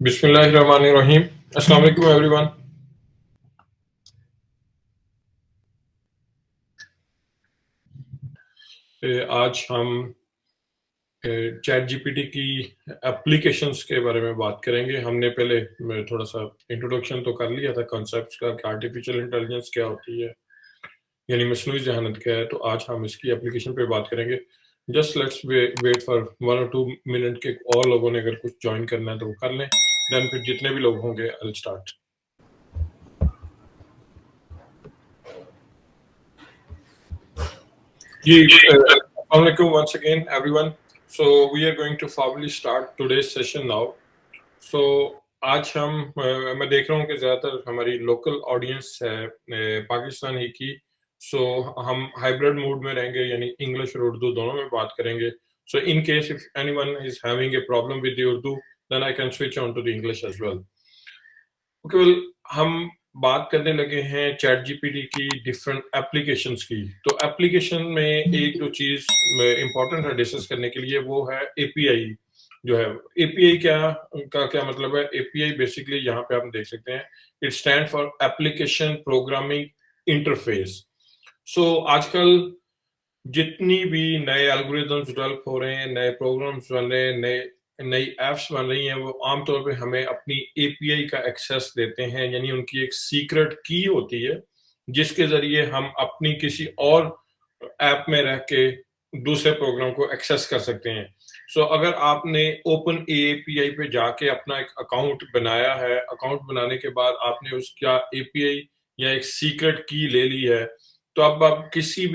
बिस्मिल्लाहिर्रहमानिर्रहीम। अस्सलाम वालेकुम एवरीवन। आज हम चैट जीपीटी की एप्लीकेशंस के बारे में बात करेंगे। हमने पहले थोड़ा सा इंट्रोडक्शन तो कर लिया था कॉन्सेप्ट्स का कि आर्टिफिशियल इंटेलिजेंस क्या होती है, यानी मसनूई जहानत क्या है। तो आज हम इसकी एप्लीकेशन पे बात करेंगे। जस्ट लेट्स वेट फॉर 1 और 2 मिनट के और लोगों ने अगर कुछ ज्वाइन करना है तो वो कर लें, देन फिर जितने भी लोग होंगे I will start. Assalamualaikum once again, everyone. So we are going to formally start today's session now. So आज मैं देख रहा हूँ कि ज़्यादातर हमारी लोकल ऑडियंस है पाकिस्तान ही की। सो हम हाइब्रिड मोड में रहेंगे, यानी इंग्लिश और उर्दू दोनों में बात करेंगे। So in case if anyone is having a problem with the Urdu, then I can switch on to the English as well. केवल हम बात करने लगे हैं चैट जीपीटी की डिफरेंट एप्लीकेशंस की। तो एप्लीकेशन में एक जो चीज इंपॉर्टेंट है डिस्कस करने के लिए वो है एपीआई जो है। एपीआई क्या मतलब है? एपीआई बेसिकली यहाँ पे आप देख सकते हैं, it stand for application programming interface. So आजकल जितनी भी नए एल्गोरिदम्स डेवलप हो रहे हैं, नए प्रोग्राम्स बन रहे हैं, नई एप्स बन रही हैं, वो आमतौर पे हमें अपनी एपीआई का एक्सेस देते हैं, यानी उनकी एक सीक्रेट की होती है जिसके जरिए हम अपनी किसी और ऐप में रह के दूसरे प्रोग्राम को एक्सेस कर सकते हैं। सो अगर आपने ओपन एपीआई पे जाके अपना एक अकाउंट बनाया है, अकाउंट बनाने के बाद आपने उसका एपीआई या एक सीक्रेट की ले ली है, तो अब आप किसी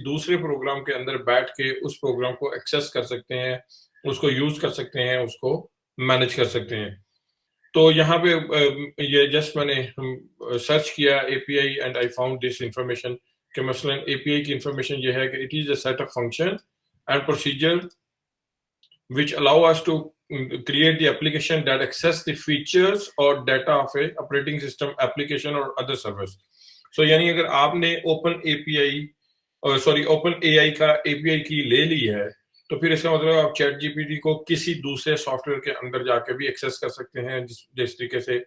दूसरे प्रोग्राम के अंदर बैठ के उस प्रोग्राम को एक्सेस कर सकते हैं, उसको यूज कर सकते हैं, उसको मैनेज कर सकते हैं। तो यहाँ पे ये जस्ट मैंने सर्च किया API and I found this information कि मसलन एपीआई की इंफॉर्मेशन ये है कि it is a set of function and procedure which allow us to create the application that access the features or data of a operating system application or other service. So यानी अगर आपने open AI का API की ले ली है, तो फिर इसका मतलब आप चैट जीपीटी को किसी दूसरे सॉफ्टवेयर के अंदर जाके भी एक्सेस कर सकते हैं, जिस तरीके से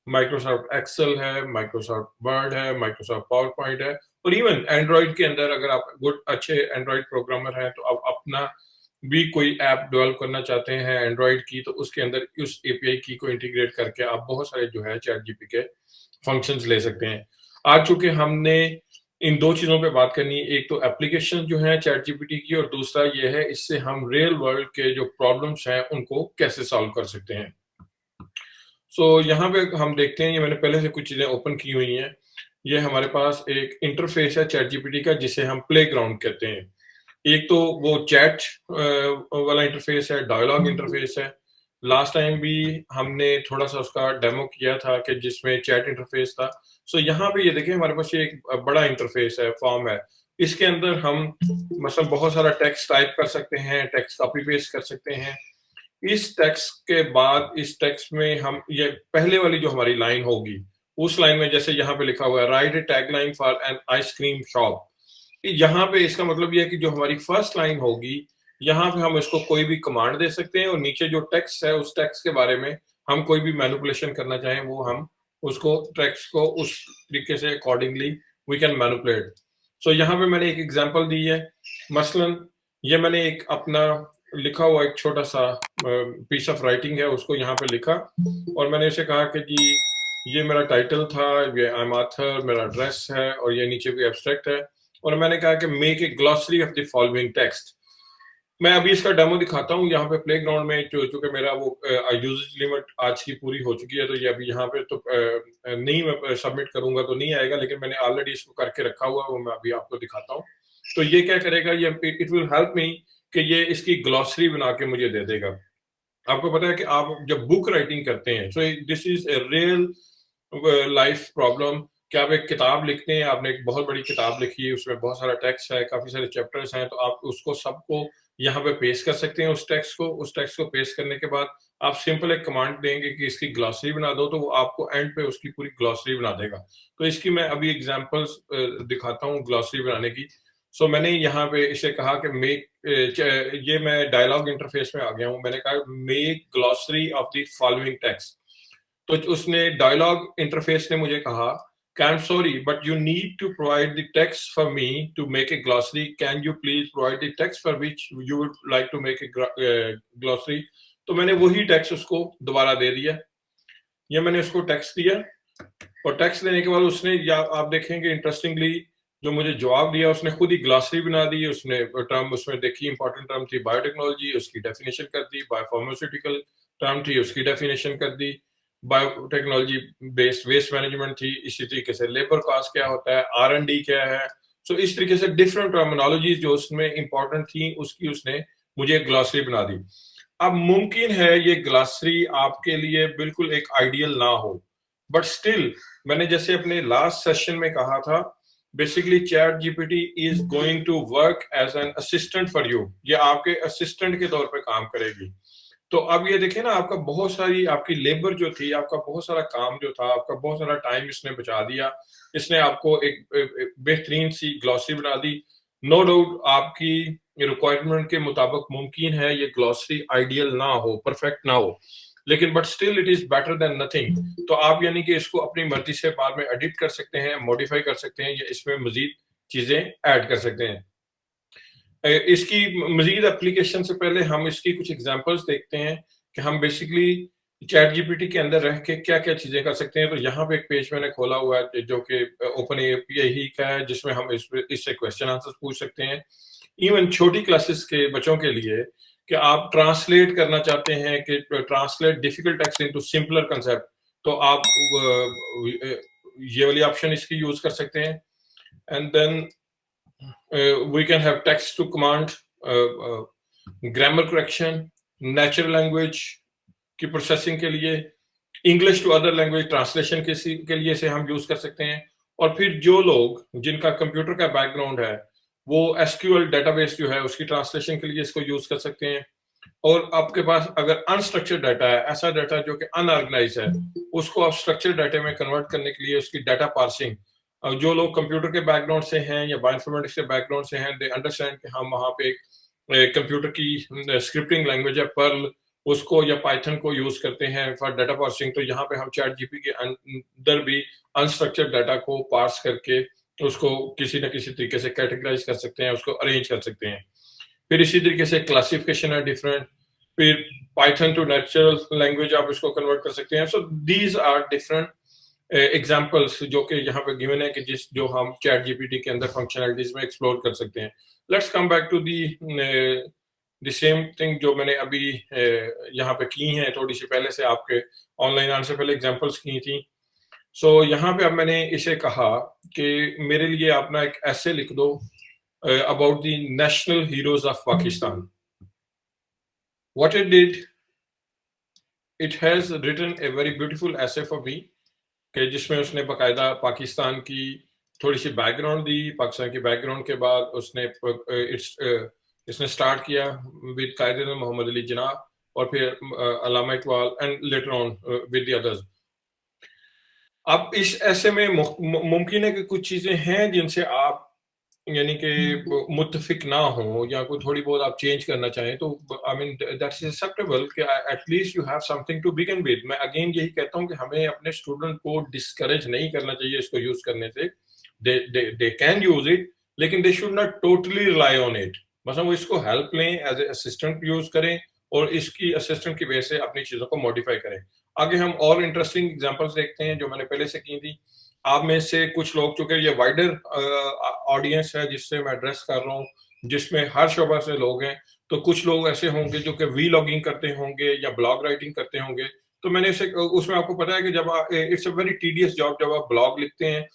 माइक्रोसॉफ्ट एक्सेल है, माइक्रोसॉफ्ट वर्ड है, माइक्रोसॉफ्ट पावर पॉइंट है, और इवन एंड्रॉइड के अंदर अगर आप अच्छे एंड्रॉइड प्रोग्रामर हैं तो आप अपना भी कोई ऐप डेवलप करना चाहते हैं एंड्रॉइड की, तो उसके अंदर उस एपीआई की को इंटीग्रेट करके आप बहुत सारे जो है चैट जीपी के फंक्शंस ले सकते हैं। आज चूंकि हमने इन दो चीजों पे बात करनी है, एक तो एप्लीकेशन जो है चैट जीपीटी की, और दूसरा ये है इससे हम रियल वर्ल्ड के जो प्रॉब्लम्स हैं उनको कैसे सॉल्व कर सकते हैं। सो यहाँ पे हम देखते हैं, ये मैंने पहले से कुछ चीजें ओपन की हुई हैं। ये हमारे पास एक इंटरफेस है चैट जीपीटी का जिसे हम प्लेग्राउंड कहते हैं। एक तो वो चैट वाला इंटरफेस है, डायलॉग इंटरफेस है। लास्ट टाइम भी हमने थोड़ा सा उसका डेमो किया था कि जिसमें चैट इंटरफेस था। सो यहाँ पे ये देखिए हमारे पास ये एक बड़ा इंटरफेस है, फॉर्म है। इसके अंदर हम मतलब बहुत सारा टेक्स्ट टाइप कर सकते हैं, टेक्स्ट कॉपी पेस्ट कर सकते हैं। इस टेक्स्ट के बाद इस टेक्स्ट में हम ये पहले वाली जो हमारी लाइन होगी, उस लाइन में जैसे यहाँ पे लिखा हुआ है right A tagline for an ice cream shop, यहाँ पे इसका मतलब ये है कि जो हमारी फर्स्ट लाइन होगी, यहाँ पे हम इसको कोई भी कमांड दे सकते हैं, और नीचे जो टेक्स्ट है उस टेक्स्ट के बारे में हम कोई भी मैनिपुलेशन करना चाहें, वो हम उसको टेक्स्ट को उस तरीके से अकॉर्डिंगली वी कैन मैनिपुलेट। सो यहाँ पे मैंने एक एग्जांपल दी है। मसलन ये मैंने एक अपना लिखा हुआ एक छोटा सा पीस ऑफ राइटिंग है, उसको यहाँ पे लिखा, और मैंने इसे कहा कि जी ये मेरा टाइटल था, ये आई एम ऑथर, मेरा एड्रेस है, और ये नीचे कोई एब्स्ट्रैक्ट है, और मैंने कहा कि make a glossary of the following text. मैं अभी इसका डेमो दिखाता हूँ यहाँ पे प्लेग्राउंड में, चूंकि मेरा वो यूजेज लिमिट आज की पूरी हो चुकी है, तो ये अभी यहाँ पे तो नहीं मैं सबमिट करूंगा तो नहीं आएगा, लेकिन मैंने ऑलरेडी इसको करके रखा हुआ है, वो मैं अभी आपको दिखाता हूँ। तो ये क्या करेगा, ये इट विल हेल्प मी कि ये इसकी ग्लॉसरी बना के मुझे दे देगा। आपको पता है कि आप जब बुक राइटिंग करते हैं, so this is a real life problem कि आप एक किताब लिखते हैं, आपने एक बहुत बड़ी किताब लिखी है, उसमें बहुत सारा टेक्स्ट है, काफी सारे चैप्टर्स हैं, तो आप उसको सबको यहाँ पे पेस्ट कर सकते हैं। उस टेक्स्ट को पेस्ट करने के बाद आप सिंपल एक कमांड देंगे कि इसकी ग्लॉसरी बना दो, तो वो आपको एंड पे उसकी पूरी ग्लॉसरी बना देगा। तो इसकी मैं अभी एग्जांपल्स दिखाता हूँ ग्लॉसरी बनाने की। सो मैंने यहाँ पे इसे कहा कि मेक, ये मैं डायलॉग इंटरफेस में आ गया हूँ, मैंने कहा make glossary of the following text. तो उसने डायलॉग इंटरफेस ने मुझे कहा कि I am sorry but you need to provide the text for me to make a glossary, can you please provide the text for which you would like to make a glossary. तो मैंने वही text उसको दोबारा दे दिया, ये मैंने उसको text दिया, और टेक्स्ट देने के बाद उसने, या आप देखेंगे इंटरेस्टिंगली जो मुझे जवाब दिया, उसने खुद ही ग्लॉसरी बना दी, उसने टर्म उसमें देखी, इंपॉर्टेंट टर्म थी बायोटेक्नोलॉजी, उसकी डेफिनेशन कर दी, बायोफार्मास्यूटिकल टर्म थी, उसकी डेफिनेशन कर दी, बायोटेक्नोलॉजी बेस्ड वेस्ट मैनेजमेंट थी, इसी तरीके से लेबर कॉस्ट क्या होता है, R&D क्या है। सो इस तरीके से डिफरेंट टर्मिनोलॉजीज जो उसमें इंपॉर्टेंट थी उसकी उसने मुझे ग्लॉसरी बना दी। अब मुमकिन है ये ग्लॉसरी आपके लिए बिल्कुल एक आइडियल ना हो, बट स्टिल मैंने जैसे अपने लास्ट सेशन में कहा था, basically ChatGPT is going to work as an assistant for you, ये आपके असिस्टेंट के तौर पे काम करेगी। तो अब ये देखें ना, आपका बहुत सारी आपकी लेबर जो थी, आपका बहुत सारा काम जो था, आपका बहुत सारा टाइम इसने बचा दिया, इसने आपको एक बेहतरीन सी ग्लॉसरी बना दी। नो डाउट आपकी रिक्वायरमेंट के मुताबिक मुमकिन है ये ग्लॉसरी आइडियल ना हो, परफेक्ट ना हो, लेकिन but still it is better than nothing. तो आप यानी कि इसको अपनी मर्जी से बाद में एडिट कर सकते हैं, मॉडिफाई कर सकते हैं, या इसमें मजीद चीजें ऐड कर सकते हैं। इसकी मजीद एप्लीकेशन से पहले हम इसकी कुछ एग्जांपल्स देखते हैं कि हम बेसिकली चैट जीपीटी के अंदर रह के क्या क्या चीजें कर सकते हैं। तो यहाँ पे एक पेज मैंने खोला हुआ है जो कि ओपन एपीआई ही का है, जिसमें हम इससे क्वेश्चन आंसर पूछ सकते हैं। इवन छोटी क्लासेस के बच्चों के लिए कि आप ट्रांसलेट करना चाहते हैं, कि translate difficult text into simpler concept, तो आप ये वाली ऑप्शन इसकी यूज कर सकते हैं। And then we can have text to command, grammar correction, natural language की प्रोसेसिंग के लिए, English to other language translation के लिए इसे हम यूज कर सकते हैं। और फिर जो लोग जिनका कंप्यूटर का बैकग्राउंड है वो एसक्यूएल डेटाबेस जो है उसकी ट्रांसलेशन के लिए इसको यूज कर सकते हैं। और आपके पास अगर अनस्ट्रक्चर्ड डाटा है, ऐसा डाटा जो कि अनऑर्गेनाइज है, उसको आप स्ट्रक्चर्ड डाटा में कन्वर्ट करने के लिए उसकी डाटा पार्सिंग, जो लोग कंप्यूटर के बैकग्राउंड से हैं या बायोइन्फॉर्मेटिक्स के बैकग्राउंड से हैं, दे अंडरस्टैंड कि हम वहाँ पे एक कंप्यूटर की स्क्रिप्टिंग लैंग्वेज है पर्ल, उसको या पाइथन को यूज करते हैं फॉर डाटा पार्सिंग। तो यहाँ पे हम चैट जीपी के अंदर भी अनस्ट्रक्चर्ड डाटा को पार्स करके उसको किसी न किसी तरीके से कैटेगराइज कर सकते हैं, उसको अरेंज कर सकते हैं। फिर इसी तरीके से क्लासिफिकेशन है डिफरेंट, फिर पाइथन टू नेचुरल लैंग्वेज आप इसको कन्वर्ट कर सकते हैं। So these are different examples जो कि यहाँ पे गिवन है कि जो हम चैट जीपीटी के अंदर फंक्शनलिटीज में एक्सप्लोर कर सकते हैं। Let's come back to the same thing जो मैंने अभी यहाँ पे की हैं, थोड़ी सी पहले से आपके ऑनलाइन आने से पहले एग्जाम्पल्स की थी। सो यहाँ पे अब मैंने इसे कहा कि मेरे लिए आप ना एक ऐसे लिख दो about the national heroes of Pakistan. What it did, it has written a very beautiful essay for me, कि जिसमें उसने बकायदा पाकिस्तान की थोड़ी सी बैकग्राउंड दी। पाकिस्तान की बैकग्राउंड के बाद उसने इसने स्टार्ट किया विद कायदे मोहम्मद अली जिन्ना, और फिर Allama Iqbal, and later on with the others. अब इस ऐसे में मुमकिन है कि कुछ चीजें हैं जिनसे आप यानी कि मुत्तफिक ना हो, या कोई थोड़ी बहुत आप चेंज करना चाहें, तो आई मीन दैट्स एक्सेप्टेबल कि at least you have something to begin with. मैं अगेन यही कहता हूं कि हमें अपने स्टूडेंट को डिस्करेज नहीं करना चाहिए इसको यूज करने से। दे कैन यूज इट, लेकिन they should not totally rely on it. मतलब वो इसको हेल्प लें, एज ए असिस्टेंट यूज करें, और इसकी असिस्टेंट की वजह से अपनी चीजों को मॉडिफाई करें। आगे हम और इंटरेस्टिंग एग्जांपल्स देखते हैं जो मैंने पहले से की थी। आप में से कुछ लोग, चूंकि ये वाइडर ऑडियंस है जिससे मैं एड्रेस कर रहा हूँ, जिसमें हर शोबा से लोग हैं, तो कुछ लोग ऐसे होंगे जो कि वी लॉगिंग करते होंगे या ब्लॉग राइटिंग करते होंगे। तो मैंने उसमें आपको पता है कि जब it's a very tedious job, जब आप ब्लॉग लिखते हैं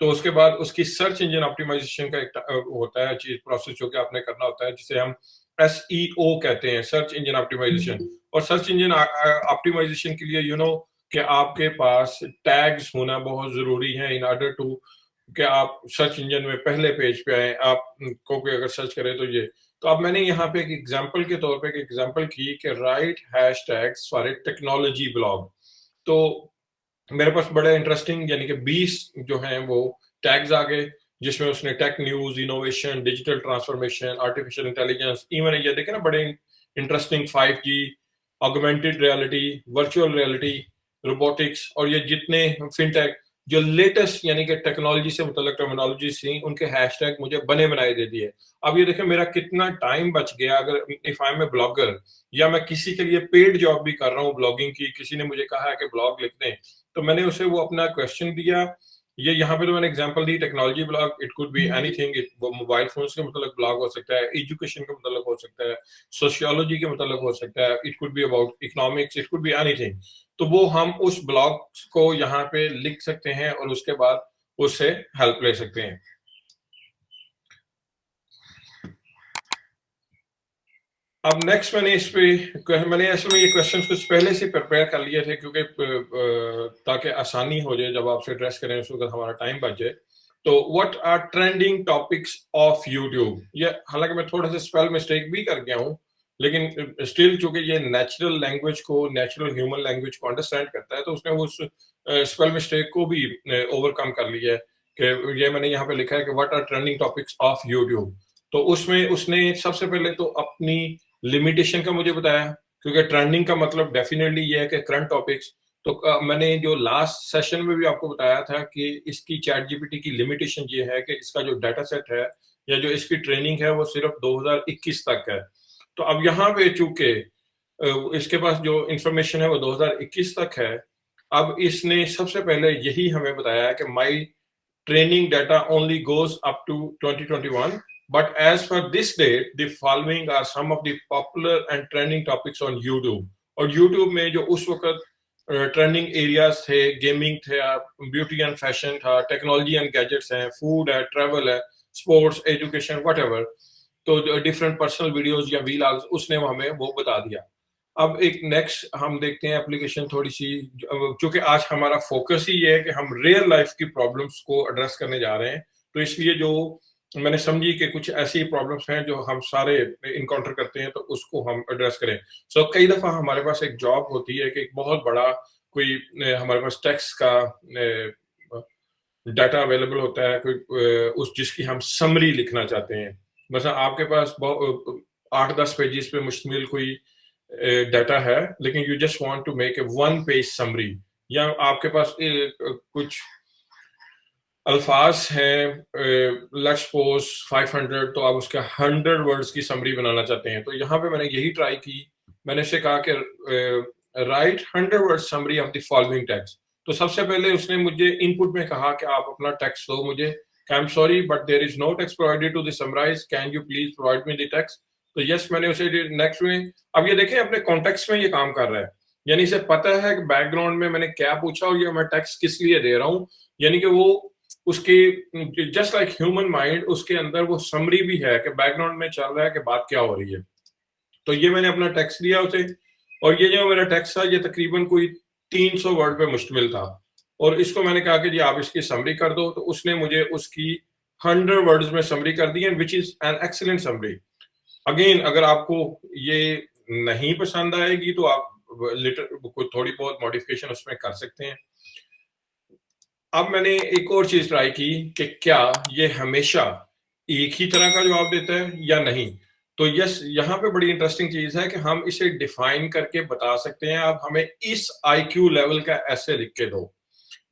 तो उसके बाद उसकी सर्च इंजन ऑप्टिमाइजेशन का एक होता है चीज, प्रोसेस जो कि आपने करना होता है, जिसे हम SEO कहते हैं, सर्च इंजन ऑप्टिमाइजेशन। और सर्च इंजन ऑप्टिमाइजेशन के लिए कि आपके पास टैग्स होना बहुत जरूरी है इन ऑर्डर टू कि आप सर्च इंजन में पहले पेज पे आए, आपको कोई अगर सर्च करे तो ये। तो अब मैंने यहाँ पे एक एग्जांपल के तौर पे एक एग्जांपल की कि right hashtags for a technology blog. तो मेरे पास बड़े इंटरेस्टिंग यानी कि 20 जो हैं वो टैग्स आ गए, जिसमें उसने tech news, innovation, digital transformation, artificial intelligence, even ये देखे ना बड़े interesting 5G, augmented reality, virtual reality, robotics और ये जितने फिनटेक जो लेटेस्ट यानी कि टेक्नोलॉजी से मुतल्लिक टर्मिनोलॉजी थी, उनके हैशटैग मुझे बने बनाए दे दिए। अब ये देखिए मेरा कितना टाइम बच गया अगर if I am a blogger या मैं किसी के लिए पेड जॉब भी कर रहा हूँ ब्लॉगिंग की, किसी ने मुझे कहा है कि ब्लॉग लिख दें, तो मैंने उसे वो अपना क्वेश्चन दिया। ये यहाँ पे तो मैंने example the technology blog, it could be anything, वो मोबाइल फोन्स के मतलब ब्लॉग हो सकता है, एजुकेशन के मतलब हो सकता है, सोशियोलॉजी के मतलब हो सकता है, it could be about economics, it could be anything. तो वो हम उस ब्लॉग को यहाँ पे लिख सकते हैं और उसके बाद उससे हेल्प ले सकते हैं। अब नेक्स्ट मैंने असल में ये क्वेश्चंस कुछ पहले से प्रिपेयर कर लिए थे क्योंकि ताकि आसानी हो जाए जब आपसे एड्रेस करें उस वक्त हमारा टाइम बच जाए। तो what are trending topics of YouTube, ये हालांकि मैं थोड़ा सा स्पेल मिस्टेक भी कर गया हूँ, लेकिन स्टिल चूंकि ये नेचुरल लैंग्वेज को, नेचुरल ह्यूमन लैंग्वेज को अंडरस्टैंड करता है, तो उसने उस स्पेल मिस्टेक को भी ओवरकम कर लिया है कि ये मैंने यहाँ पे लिखा है कि what are trending topics of YouTube. तो उसमें उसने सबसे पहले तो अपनी लिमिटेशन का मुझे बताया, क्योंकि ट्रेंडिंग का मतलब डेफिनेटली ये है कि करंट टॉपिक्स। तो मैंने जो लास्ट सेशन में भी आपको बताया था कि इसकी चैट जीपीटी की लिमिटेशन ये है कि इसका जो डाटा सेट है या जो इसकी ट्रेनिंग है वो सिर्फ 2021 तक है। तो अब यहाँ पे चूंकि इसके पास जो इंफॉर्मेशन है वो 2021 तक है, अब इसने सबसे पहले यही हमें बताया कि माई training data only goes up to 2021. But as for this date, the following are some of the popular and trending topics on YouTube. और YouTube में जो उस वक्त ट्रेंडिंग एरियाज थे, गेमिंग थे, ब्यूटी एंड फैशन था, टेक्नोलॉजी एंड गैजेट्स हैं, food है, ट्रैवल है, स्पोर्ट्स, एजुकेशन, व्हाटएवर। तो डिफरेंट पर्सनल वीडियोस या वीलॉग्स उसने हमें वो बता दिया। अब एक नेक्स्ट हम देखते हैं एप्लीकेशन थोड़ी सी, क्योंकि आज हमारा फोकस ही ये है कि हम रियल लाइफ की प्रॉब्लम्स को एड्रेस करने जा रहे हैं, तो इसलिए जो मैंने समझी कि कुछ ऐसी प्रॉब्लम्स हैं जो हम सारे इनकाउंटर करते हैं तो उसको हम एड्रेस करें। सो कई दफा हमारे पास एक जॉब होती है कि एक बहुत बड़ा कोई हमारे पास टैक्स का डाटा अवेलेबल होता है, कोई उस जिसकी हम समरी लिखना चाहते हैं। मतलब आपके पास 8-10 पेजेस पे मुश्तमिल कोई डाटा है, लेकिन you just want to make a 1 page summary, या आपके पास कुछ अल्फाज हैं, लेट्स सपोज 500, तो आप उसका 100 वर्ड्स की समरी बनाना चाहते हैं। तो यहाँ पे मैंने यही ट्राई की, मैंने इसे कहा कि right 100 word summary of the following text. तो सबसे पहले उसने मुझे इनपुट में कहा कि आप अपना टेक्स्ट दो मुझे, I am sorry but there is no text provided to the summarize, can you please provide me the text. तो यस मैंने उसे नेक्स्ट में, अब ये देखें अपने कॉन्टेक्स्ट में ये काम कर रहा है, यानी इसे पता है कि बैकग्राउंड में मैंने क्या पूछा और ये मैं टेक्स्ट किस लिए दे रहा हूँ, यानी कि वो उसकी जस्ट लाइक ह्यूमन माइंड उसके अंदर वो समरी भी है कि बैकग्राउंड में चल रहा है कि बात क्या हो रही है। तो ये मैंने अपना टेक्स्ट दिया उसे, और ये जो मेरा टेक्स्ट था ये तकरीबन कोई 300 वर्ड पे मुश्तमिल था, और इसको मैंने कहा कि जी आप इसकी समरी कर दो, तो उसने मुझे उसकी 100 वर्ड्स में समरी कर दी, and which is an excellent summary. Again अगर आपको ये नहीं पसंद आएगी तो आप कोई थोड़ी बहुत मॉडिफिकेशन उसमें कर सकते हैं। अब मैंने एक और चीज ट्राई की कि क्या ये हमेशा एक ही तरह का जवाब देता है या नहीं। तो यस, यहाँ पे बड़ी इंटरेस्टिंग चीज है कि हम इसे डिफाइन करके बता सकते हैं, आप हमें इस आईक्यू लेवल का ऐसे लिख के दो।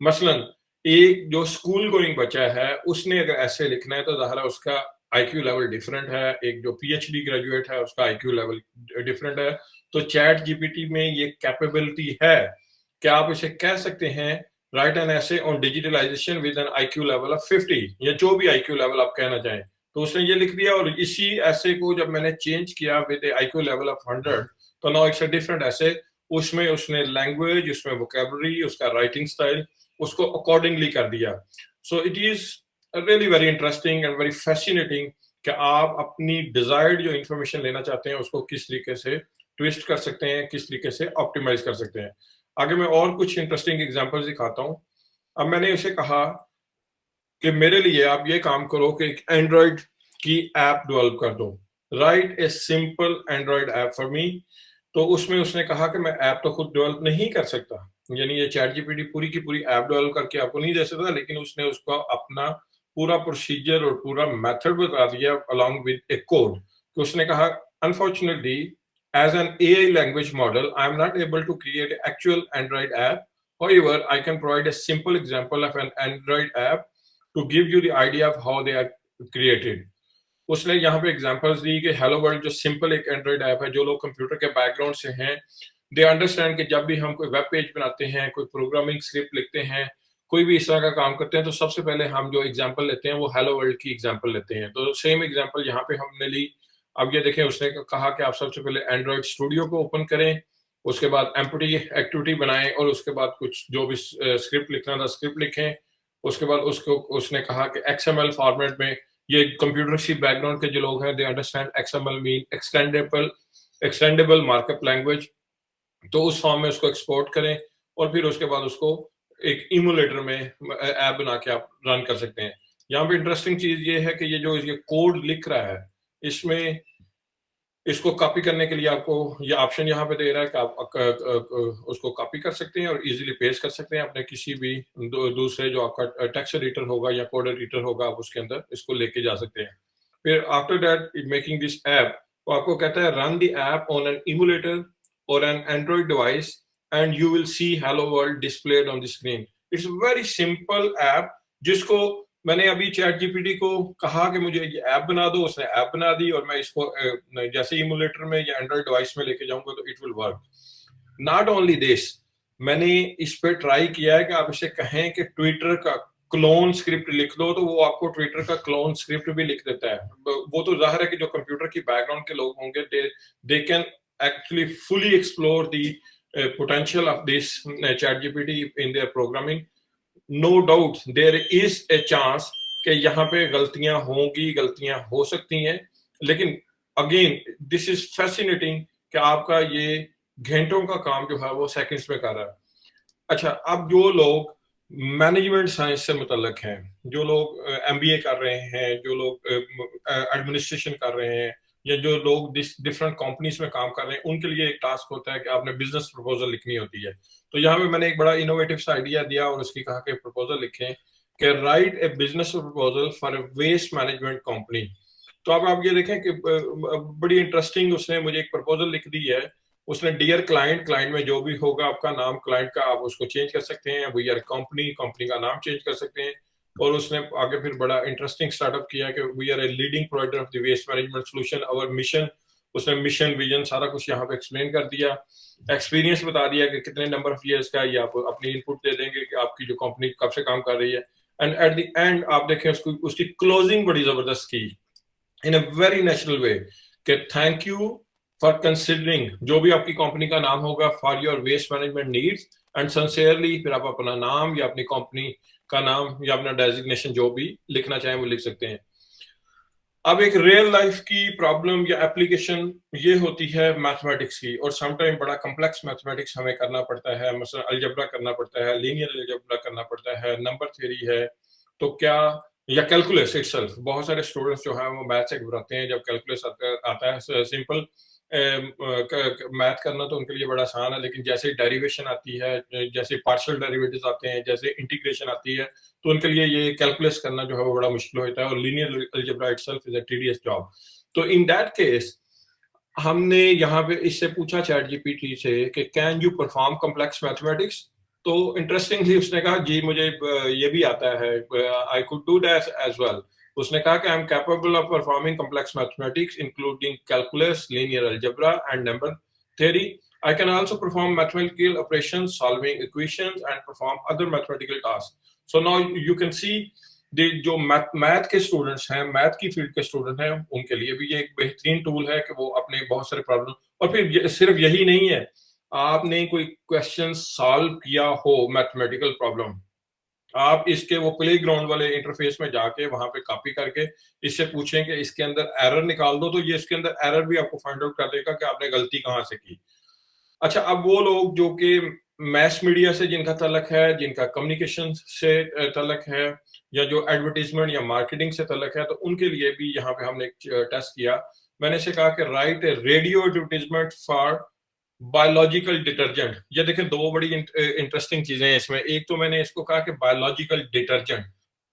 मसलन एक जो स्कूल गोइंग बच्चा है उसने अगर ऐसे लिखना है तो जाहिर है उसका आईक्यू लेवल डिफरेंट है, एक जो पीएचडी ग्रेजुएट है उसका आईक्यू लेवल डिफरेंट है। तो चैट जीपीटी में ये कैपेबिलिटी है कि आप इसे कह सकते हैं write an essay on digitalization with an IQ level of 50, या जो भी आईक्यू लेवल आप कहना चाहें। तो उसने ये लिख दिया, और इसी ऐसे को जब मैंने चेंज किया विद आईक्यू लेवल ऑफ 100, तो नाउ इट्स अ डिफरेंट ऐसे। उसमें उसने लैंग्वेज, उसमें वोकैबुलरी, उसका राइटिंग स्टाइल उसको अकॉर्डिंगली कर दिया। So it is really very interesting and very fascinating कि आप अपनी डिजायर्ड जो इंफॉर्मेशन लेना चाहते हैं उसको किस तरीके से ट्विस्ट कर सकते हैं, किस तरीके से ऑप्टिमाइज कर सकते हैं। आगे मैं और कुछ इंटरेस्टिंग एग्जांपल्स दिखाता हूं। अब मैंने उसे कहा कि मेरे लिए आप ये काम करो कि एक एंड्रॉइड की ऐप डेवलप कर दो, right a simple Android app for me. तो उसमें उसने कहा कि मैं ऐप तो खुद डेवलप नहीं कर सकता, यानी ये चैट जीपीटी पूरी की पूरी ऐप डेवलप करके आपको नहीं दे सकता, लेकिन उसने उसका अपना पूरा प्रोसीजर और पूरा मेथड बता दिया अलॉन्ग विद ए कोड। तो उसने कहा unfortunately as an AI language model, I am not able to create an actual Android app However, I can provide a simple example of an Android app to give you the idea of how they are created. उसने यहाँ पे examples दी कि hello world जो simple एक Android app है, जो लोग computer के बैकग्राउंड से हैं, दे अंडरस्टैंड कि जब भी हम कोई वेब पेज बनाते हैं, कोई प्रोग्रामिंग स्क्रिप्ट लिखते हैं, कोई भी इस तरह का काम करते हैं, तो सबसे पहले हम जो एग्जांपल लेते हैं वो हेलो वर्ल्ड की एग्जांपल लेते हैं। तो सेम एग्जांपल यहाँ पे हमने ली। अब ये देखें, उसने कहा कि आप सबसे पहले एंड्रॉइड स्टूडियो को ओपन करें, उसके बाद एम्प्टी एक्टिविटी बनाएं और उसके बाद कुछ जो भी स्क्रिप्ट लिखना था स्क्रिप्ट लिखें। उसके बाद उसको उसने कहा कि XML फॉर्मेट में, ये कंप्यूटर सी बैकग्राउंड के जो लोग हैं, they understand XML mean extendable markup language. तो उस फॉर्म में उसको एक्सपोर्ट करें और फिर उसके बाद उसको एक इमुलेटर में ऐप बना के आप रन कर सकते हैं। यहाँ पे इंटरेस्टिंग चीज ये है कि ये जो ये कोड लिख रहा है, इसमें इसको कॉपी करने के लिए आपको ये ऑप्शन यहाँ पे दे रहा है कि आप उसको कॉपी कर सकते हैं और इजीली पेस्ट कर सकते हैं अपने किसी भी दूसरे जो आपका टेक्स्ट एडिटर होगा या कोड एडिटर होगा, आप उसके अंदर इसको लेके जा सकते हैं। फिर after that making this app, वो आपको कहता है run the app on an emulator और an Android device and you will see hello world displayed on the screen. It's very simple app, जिसको मैंने अभी चैट जीपीटी को कहा कि मुझे ये ऐप बना दो, उसने ऐप बना दी और मैं इसको जैसे इमुलेटर में या एंड्रॉइड डिवाइस में लेके जाऊंगा तो it will work. Not only this, मैंने इस पे ट्राई किया है कि आप इसे कहें कि ट्विटर का क्लोन स्क्रिप्ट लिख दो, तो वो आपको ट्विटर का क्लोन स्क्रिप्ट भी लिख देता है। वो तो जाहिर है कि जो कंप्यूटर की बैकग्राउंड के लोग होंगे, they can actually fully explore the potential of this ChatGPT in their programming. No doubt there is a chance कि यहाँ पे गलतियां होंगी, गलतियां हो सकती हैं, लेकिन अगेन दिस इज फैसिनेटिंग कि आपका ये घंटों का काम जो है वो सेकंड्स में कर रहा है। अच्छा, अब जो लोग मैनेजमेंट साइंस से मुतल्लिक हैं, जो लोग MBA कर रहे हैं, जो लोग एडमिनिस्ट्रेशन कर रहे हैं, या जो लोग डिफरेंट कंपनीज में काम कर रहे हैं, उनके लिए एक टास्क होता है कि आपने बिजनेस प्रपोजल लिखनी होती है। तो यहाँ पे मैंने एक बड़ा इनोवेटिव सा आइडिया दिया और उसकी कहा कि प्रपोजल लिखें कि write a business proposal for a waste management company. तो अब आप ये देखें कि बड़ी इंटरेस्टिंग उसने मुझे एक प्रपोजल लिख दी है। उसने डियर क्लाइंट, क्लाइंट में जो भी होगा आपका नाम क्लाइंट का, आप उसको चेंज कर सकते हैं, वी आर कंपनी, कंपनी का नाम चेंज कर सकते हैं। और उसने आगे फिर बड़ा इंटरेस्टिंग स्टार्टअप किया कि we are a leading provider of the waste management solution, our mission. उसने मिशन, विजन सारा कुछ यहाँ पे एक्सप्लेन कर दिया, एक्सपीरियंस बता दिया कि कितने नंबर ऑफ ईयर्स का, ये आप अपनी इनपुट दे देंगे कि आपकी जो कंपनी कब से काम कर रही है। एंड एट द एंड आप देखें उसकी क्लोजिंग बड़ी जबरदस्त की इन अ वेरी नेचुरल वे कि थैंक यू फॉर कंसिडरिंग, जो भी आपकी कंपनी का नाम होगा, for your waste management needs and sincerely. फिर आप अपना नाम या अपनी कंपनी का नाम या अपना डेजिग्नेशन जो भी लिखना चाहें वो लिख सकते हैं। अब एक रियल लाइफ की प्रॉब्लम या एप्लीकेशन ये होती है मैथमेटिक्स की, और समटाइम बड़ा कॉम्प्लेक्स मैथमेटिक्स हमें करना पड़ता है, मसलन अलजेब्रा करना पड़ता है, लीनियर अलजेब्रा करना पड़ता है, नंबर थ्योरी है। तो क्या, या कैलकुलस इटसेल्फ, बहुत सारे स्टूडेंट्स जो है वो मैथ से घबराते हैं जब कैलकुलस आता है। सिंपल मैथ करना तो उनके लिए बड़ा आसान है, लेकिन जैसे डेरिवेशन आती है, जैसे पार्शियल डेरिवेटिव्स आते हैं, जैसे इंटीग्रेशन आती है, तो उनके लिए ये कैलकुलस करना जो है वो बड़ा मुश्किल होता है, और linear algebra itself is a tedious job. तो इन दैट केस हमने यहाँ पे इससे पूछा चैट जीपीटी से कि can you perform complex mathematics. तो इंटरेस्टिंगली उसने कहा जी मुझे ये भी आता है, I could do that as well. उसने कहा कि I am capable of performing complex mathematics including calculus, linear algebra and number theory. I can also perform mathematical operations, solving equations and perform other mathematical task. So now you can see जो math के students हैं, math की field के student हैं, उनके लिए भी ये एक बेहतरीन टूल है कि वो अपने बहुत सारे प्रॉब्लम, और फिर सिर्फ यही नहीं है, आपने कोई क्वेश्चन सॉल्व किया हो मैथमेटिकल प्रॉब्लम, आप इसके वो प्ले ग्राउंड वाले इंटरफेस में जाके वहां पे कॉपी करके इससे पूछें कि इसके अंदर एरर निकाल दो, तो ये इसके अंदर एरर भी आपको फाइंड आउट कर देगा कि आपने गलती कहाँ से की। अच्छा, अब वो लोग जो कि मैस मीडिया से जिनका तलक है, जिनका कम्युनिकेशन से तलक है, या जो एडवर्टीजमेंट या मार्केटिंग से तलक है, तो उनके लिए भी यहाँ पे हमने एक टेस्ट किया। मैंने इसे कहा कि write A radio advertisement for biological detergent. ये देखें, दो बड़ी इंटरेस्टिंग चीजें हैं इसमें। एक तो मैंने इसको कहा कि बायोलॉजिकल डिटर्जेंट,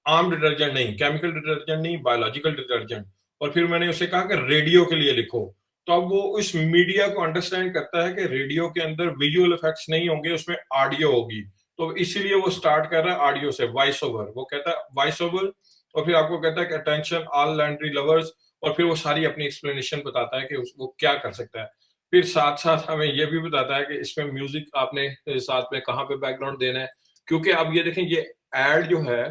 आम डिटर्जेंट नहीं, केमिकल डिटर्जेंट नहीं, बायोलॉजिकल डिटर्जेंट। और फिर मैंने उसे कहा कि रेडियो के लिए लिखो। तो अब वो उस मीडिया को अंडरस्टैंड करता है कि रेडियो के अंदर विजुअल इफेक्ट्स नहीं होंगे, उसमें ऑडियो होगी। तो इसीलिए वो स्टार्ट कर रहा है ऑडियो से, वॉइस ओवर। वो कहता है वॉइस ओवर, और फिर आपको कहता है कि अटेंशन ऑल लैंड्री लवर्स, और फिर वो सारी अपनी एक्सप्लेनेशन बताता है कि वो क्या कर सकता है। फिर साथ साथ हमें ये भी बताता है कि इसमें म्यूजिक आपने साथ में कहाँ पे बैकग्राउंड देना है, क्योंकि अब ये देखें, ये एड जो है,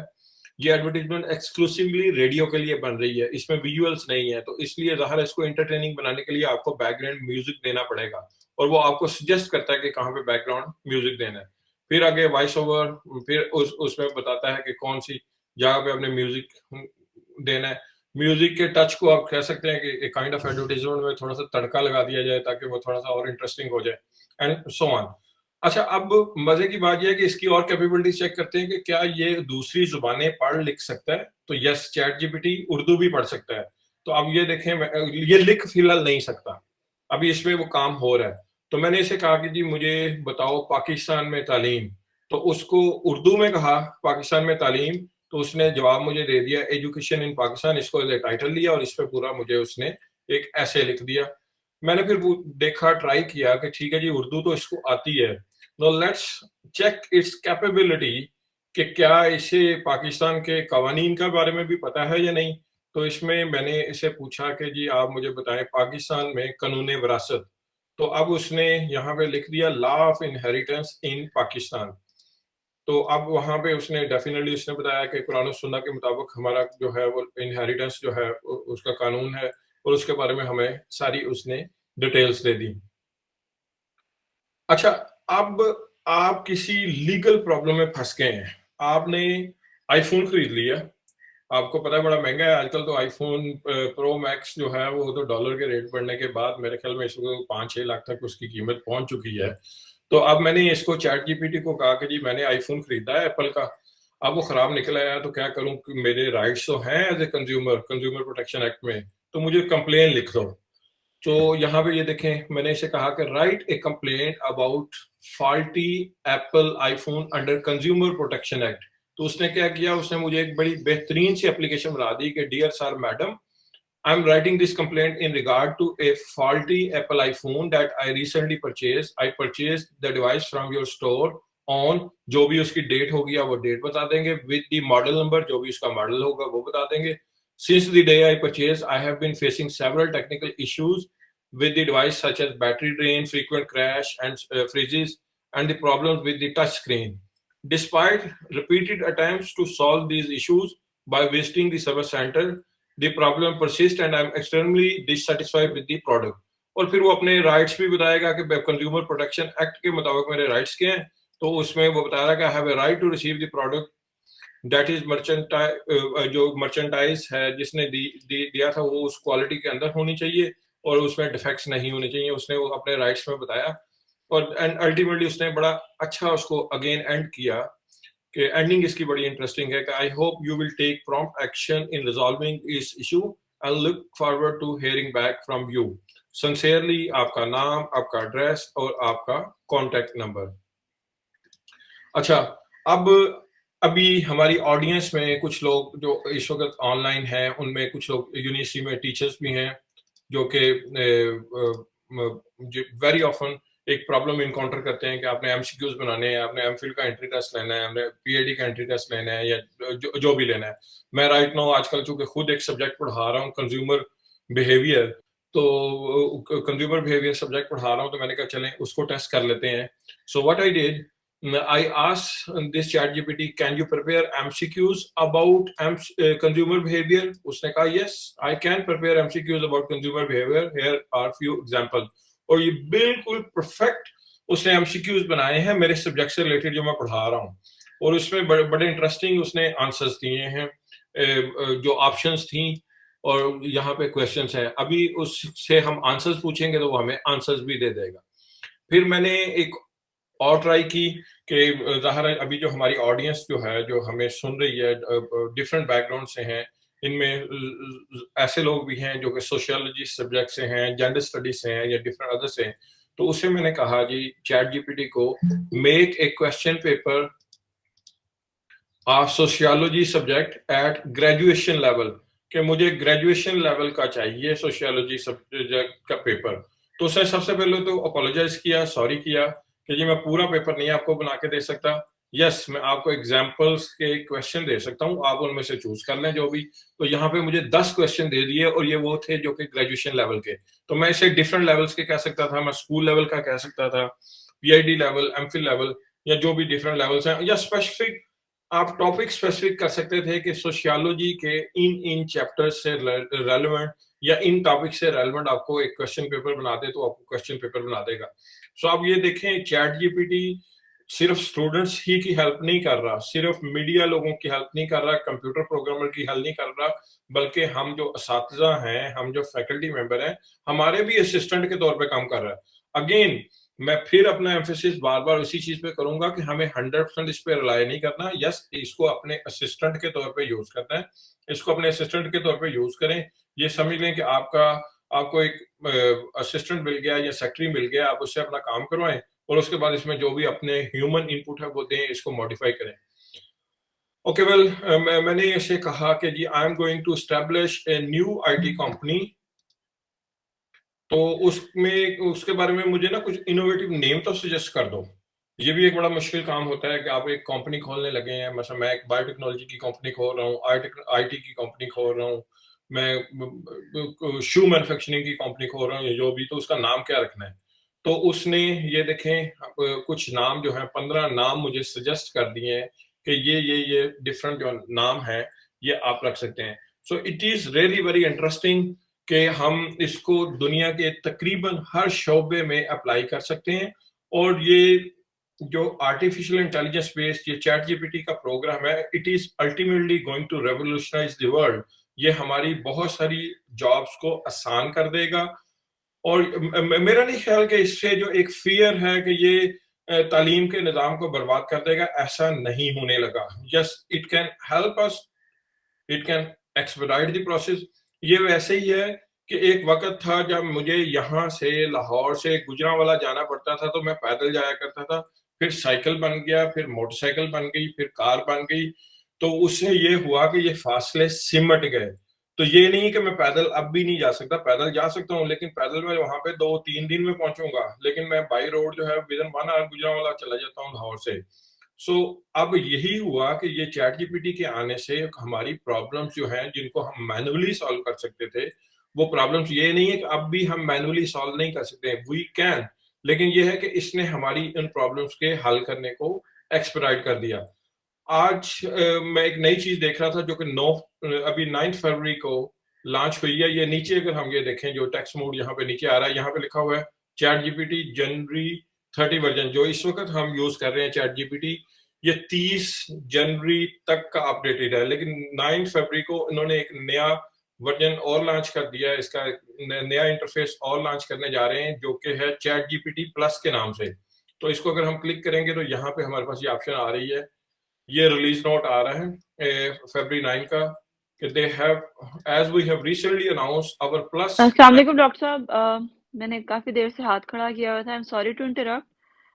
ये एडवर्टीजमेंट एक्सक्लूसिवली रेडियो के लिए बन रही है, इसमें विजुअल्स नहीं है, तो इसलिए ज़ाहिर है इसको एंटरटेनिंग बनाने के लिए आपको बैकग्राउंड म्यूजिक देना पड़ेगा, और वो आपको सजेस्ट करता है कि कहाँ पे बैकग्राउंड म्यूजिक देना है। फिर आगे वॉइस ओवर, फिर उसमें बताता है कि कौन सी जगह पे अपने म्यूजिक देना है। म्यूजिक के टच को आप कह सकते हैं कि एक काइंड ऑफ एडवर्टीजमेंट में थोड़ा सा तड़का लगा दिया जाए ताकि वो थोड़ा सा और इंटरेस्टिंग हो जाए, एंड सो ऑन। अच्छा, अब मजे की बात यह है कि इसकी और कैपेबिलिटीज चेक करते हैं कि क्या ये दूसरी जुबानें पढ़ लिख सकता है। तो यस, चैट जीपीटी उर्दू भी पढ़ सकता है। तो अब ये देखें, ये लिख फिलहाल नहीं सकता, अभी इसमें वो काम हो रहा है। तो मैंने इसे कहा कि जी मुझे बताओ पाकिस्तान में तालीम, तो उसको उर्दू में कहा पाकिस्तान में तालीम, तो उसने जवाब मुझे दे दिया एजुकेशन इन पाकिस्तान, इसको टाइटल लिया और इस पे पूरा मुझे उसने एक ऐसे लिख दिया। मैंने फिर देखा, ट्राई किया कि ठीक है जी उर्दू तो इसको आती है, no let's check its capability कि क्या इसे पाकिस्तान के कवानीन के बारे में भी पता है या नहीं। तो इसमें मैंने इसे पूछा कि जी आप मुझे बताएं पाकिस्तान में कानून विरासत, तो अब उसने यहाँ पे लिख दिया law of inheritance in Pakistan. तो अब वहाँ पे उसने डेफिनेटली उसने बताया कि कुरान और सुन्नह के मुताबिक हमारा जो है वो इनहेरिटेंस जो है उसका कानून है, और उसके बारे में हमें सारी उसने डिटेल्स दे दी। अच्छा, अब आप किसी लीगल प्रॉब्लम में फंस गए हैं, आपने आईफोन खरीद लिया, आपको पता है बड़ा महंगा है आजकल, तो आईफोन प्रो मैक्स जो है वो तो डॉलर के रेट बढ़ने के बाद मेरे ख्याल में इसको 5-6 लाख तक उसकी कीमत पहुंच चुकी है। तो अब मैंने इसको चैट जीपीटी को कहा कि जी मैंने आईफोन खरीदा है एप्पल का, अब वो खराब निकल आया तो क्या करूं, मेरे राइट्स तो हैं as a consumer, consumer protection act में, तो मुझे कंप्लेन लिख दो। तो यहाँ पे ये देखें, मैंने इसे कहा कि write A complaint about faulty Apple iPhone under consumer protection act. तो उसने क्या किया, उसने मुझे एक बड़ी बेहतरीन सी एप्लीकेशन बना दी कि dear sir madam, I am writing this complaint in regard to a faulty Apple iPhone that I recently purchase, I purchase the device from your store on, जो भी उसकी डेट होगी आप वो डेट बता देंगे, विद द मॉडल नंबर, जो भी उसका मॉडल होगा वो बता देंगे। Since the day I purchased, I have been facing several technical issues with the device, such as battery drain, frequent crash, and freezes, and the problems with the touch screen. Despite repeated attempts to solve these issues by visiting the service center, the problem persists, and I'm extremely dissatisfied with the product. और फिर वो अपने rights भी बताएगा कि consumer protection act के मुताबिक मेरे राइट्स क्या हैं। तो उसमें वो बताएगा कि I have a right to receive the product that is merchandise, जो मर्चेंटाइज है जिसने दिया था वो उस क्वालिटी के अंदर होनी चाहिए और उसमें डिफेक्ट्स नहीं होने चाहिए, उसने वो अपने राइट्स में बताया। और एंड अल्टीमेटली उसने बड़ा अच्छा उसको अगेन एंड किया कि एंडिंग इसकी बड़ी इंटरेस्टिंग है कि I hope you will take prompt action in resolving this issue and look forward to hearing back from you, sincerely आपका नाम, आपका एड्रेस और आपका कॉन्टेक्ट नंबर। अच्छा, अब अभी हमारी ऑडियंस में कुछ लोग जो इस वक्त ऑनलाइन हैं, उनमें कुछ लोग यूनिवर्सिटी में टीचर्स भी हैं जो कि वेरी ऑफन एक प्रॉब्लम इनकाउंटर करते हैं कि आपने एमसीक्यूज बनाने हैं, आपने एमफिल का एंट्री टेस्ट लेना है, आपने पीएडी का एंट्री टेस्ट लेना है, या जो भी लेना है। मैं राइट नाउ आजकल चूंकि खुद एक सब्जेक्ट पढ़ा रहा हूँ कंज्यूमर बिहेवियर, तो कंज्यूमर बिहेवियर सब्जेक्ट पढ़ा रहा हूँ, तो मैंने कहा चलें उसको टेस्ट कर लेते हैं। So what I did, I asked this ChatGPT, can you prepare MCQs about consumer behavior? उसने कहा yes, I can prepare MCQs about consumer behavior. Here are few examples. और ये बिल्कुल परफेक्ट उसने MCQs बनाए हैं मेरे सब्जेक्ट से रिलेटेड जो मैं पढ़ा रहा हूँ, और उसमें बड़े इंटरेस्टिंग उसने आंसर्स दिए हैं, जो ऑप्शंस थी और यहाँ पे क्वेश्चंस हैं। अभी उससे हम आंसर्स पूछेंगे तो वो हमें आंसर्स भी दे देगा। फिर मैंने एक और ट्राई की कि ज़ाहिर है अभी जो हमारी ऑडियंस जो है जो हमें सुन रही है डिफरेंट बैकग्राउंड से हैं, इनमें ऐसे लोग भी हैं जो कि सोशियोलॉजी सब्जेक्ट से हैं, जेंडर स्टडीज से हैं या डिफरेंट अदर से हैं। तो उसे मैंने कहा जी चैट जीपीटी को make a question paper of sociology subject at graduation level, कि मुझे ग्रेजुएशन लेवल का चाहिए सोशियोलॉजी सब्जेक्ट का पेपर। तो उसने सबसे पहले तो अपोलोजाइज किया, सॉरी किया कि जी मैं पूरा पेपर नहीं आपको बना के दे सकता, यस, मैं आपको एग्जांपल्स के क्वेश्चन दे सकता हूँ, आप उनमें से चूज़ कर लें जो भी। तो यहाँ पे मुझे 10 क्वेश्चन दे दिए और ये वो थे जो कि ग्रेजुएशन लेवल के। तो मैं इसे डिफरेंट लेवल्स के कह सकता था, मैं स्कूल लेवल का कह सकता था, पीएचडी लेवल, एमफिल लेवल या जो भी डिफरेंट लेवल्स हैं, या स्पेसिफिक आप टॉपिक स्पेसिफिक कर सकते थे कि सोशियोलॉजी के इन चैप्टर्स से रेलेवेंट या इन टॉपिक से रेलेवेंट आपको एक क्वेश्चन पेपर बना दे, तो आपको क्वेश्चन पेपर बना देगा। सो आप ये देखें, चैट जीपीटी सिर्फ स्टूडेंट्स ही की हेल्प नहीं कर रहा, सिर्फ मीडिया लोगों की हेल्प नहीं कर रहा, कंप्यूटर प्रोग्रामर की हेल्प नहीं कर रहा, बल्कि हम जो असातिज़ा हैं, हम जो फैकल्टी मेंबर हैं, हमारे भी असिस्टेंट के तौर पे काम कर रहा है। अगेन मैं फिर अपना एम्फेसिस बार-बार उसी चीज़ पे करूँगा कि हमें 100% इस पे रिलाय नहीं करना। यस, इसको अपने असिस्टेंट के तौर पे यूज़ करना है। इसको अपने असिस्टेंट के तौर पे यूज़ करें। ये समझ लें कि आपको एक असिस्टेंट मिल गया या सेक्रेटरी मिल गया, आप उससे अपना काम करवाएँ और उसके बाद इसमें जो भी अपने ह्यूमन इनपुट है वो दें, इसको मॉडिफाई करें। ओके वेल, मैंने ऐसे कहा कि जी I am going to establish a new IT company. तो उसमें उसके बारे में मुझे ना कुछ इनोवेटिव नेम तो सजेस्ट कर दो। ये भी एक बड़ा मुश्किल काम होता है कि आप एक कंपनी खोलने लगे हैं, मतलब मैं एक बायोटेक्नोलॉजी की कंपनी खोल रहा हूँ, आईटी की कंपनी खोल रहा हूँ, मैं शू मैन्युफैक्चरिंग की कंपनी खोल रहा हूँ, ये जो भी, तो उसका नाम क्या रखना है? तो उसने ये देखें कुछ नाम जो है 15 नाम मुझे सजेस्ट कर दिए हैं कि ये डिफरेंट जो नाम है ये आप रख सकते हैं। So it is really very interesting कि हम इसको दुनिया के तकरीबन हर शोबे में अप्लाई कर सकते हैं। और ये जो आर्टिफिशियल इंटेलिजेंस बेस्ड ये चैट जीपीटी का प्रोग्राम है, it is ultimately going to revolutionise the world. ये हमारी बहुत सारी जॉब्स को आसान कर देगा। और मेरा नहीं ख्याल कि इससे जो एक फियर है कि ये तालीम के निज़ाम को बर्बाद कर देगा, ऐसा नहीं होने लगा। Yes, it can help us, it can expedite the process. ये वैसे ही है कि एक वक्त था जब मुझे यहाँ से लाहौर से गुजरांवाला जाना पड़ता था, तो मैं पैदल जाया करता था। फिर साइकिल बन गया, फिर मोटरसाइकिल बन गई, फिर कार बन गई। तो उससे ये हुआ कि ये फासले सिमट गए। तो ये नहीं कि मैं पैदल अब भी नहीं जा सकता, पैदल जा सकता हूँ, लेकिन पैदल मैं वहां पे 2-3 दिन में पहुंचूंगा। लेकिन मैं बाई रोड जो है विदिन 1 आवर गुजरांवाला चला जाता हूँ लाहौर से। सो अब यही हुआ कि ये चैट जीपीटी के आने से हमारी प्रॉब्लम्स जो हैं, जिनको हम मैन्युअली सॉल्व कर सकते थे, वो प्रॉब्लम्स ये नहीं है कि अब भी हम मैन्युअली सॉल्व नहीं कर सकते, वी कैन। लेकिन ये है कि इसने हमारी इन प्रॉब्लम्स के हल करने को एक्सपेडाइट कर दिया। आज मैं एक नई चीज देख रहा था जो कि 9 अभी 9 फरवरी को लॉन्च हुई है। ये नीचे अगर हम ये देखें, जो टेक्स्ट मोड यहाँ पे नीचे आ रहा है, यहाँ पे लिखा हुआ है चैट जीपीटी जनवरी 30 वर्जन। जो इस वक्त हम यूज कर रहे हैं चैट जीपीटी, ये 30 जनवरी तक का अपडेटेड है। लेकिन 9 फरवरी को इन्होंने एक नया वर्जन और लॉन्च कर दिया है, इसका नया इंटरफेस और लॉन्च करने जा रहे हैं, जो कि है चैट जीपीटी प्लस के नाम से। तो इसको अगर हम क्लिक करेंगे तो यहाँ पे हमारे पास ये ऑप्शन आ रही है। ये रिलीज नोट आ रहा है फरवरी 9 का कि they have as we have recently announced our plus. अस्सलाम वालेकुम डॉक्टर साहब। मैंने काफ़ी देर से हाथ खड़ा किया हुआ था। I am sorry to interrupt.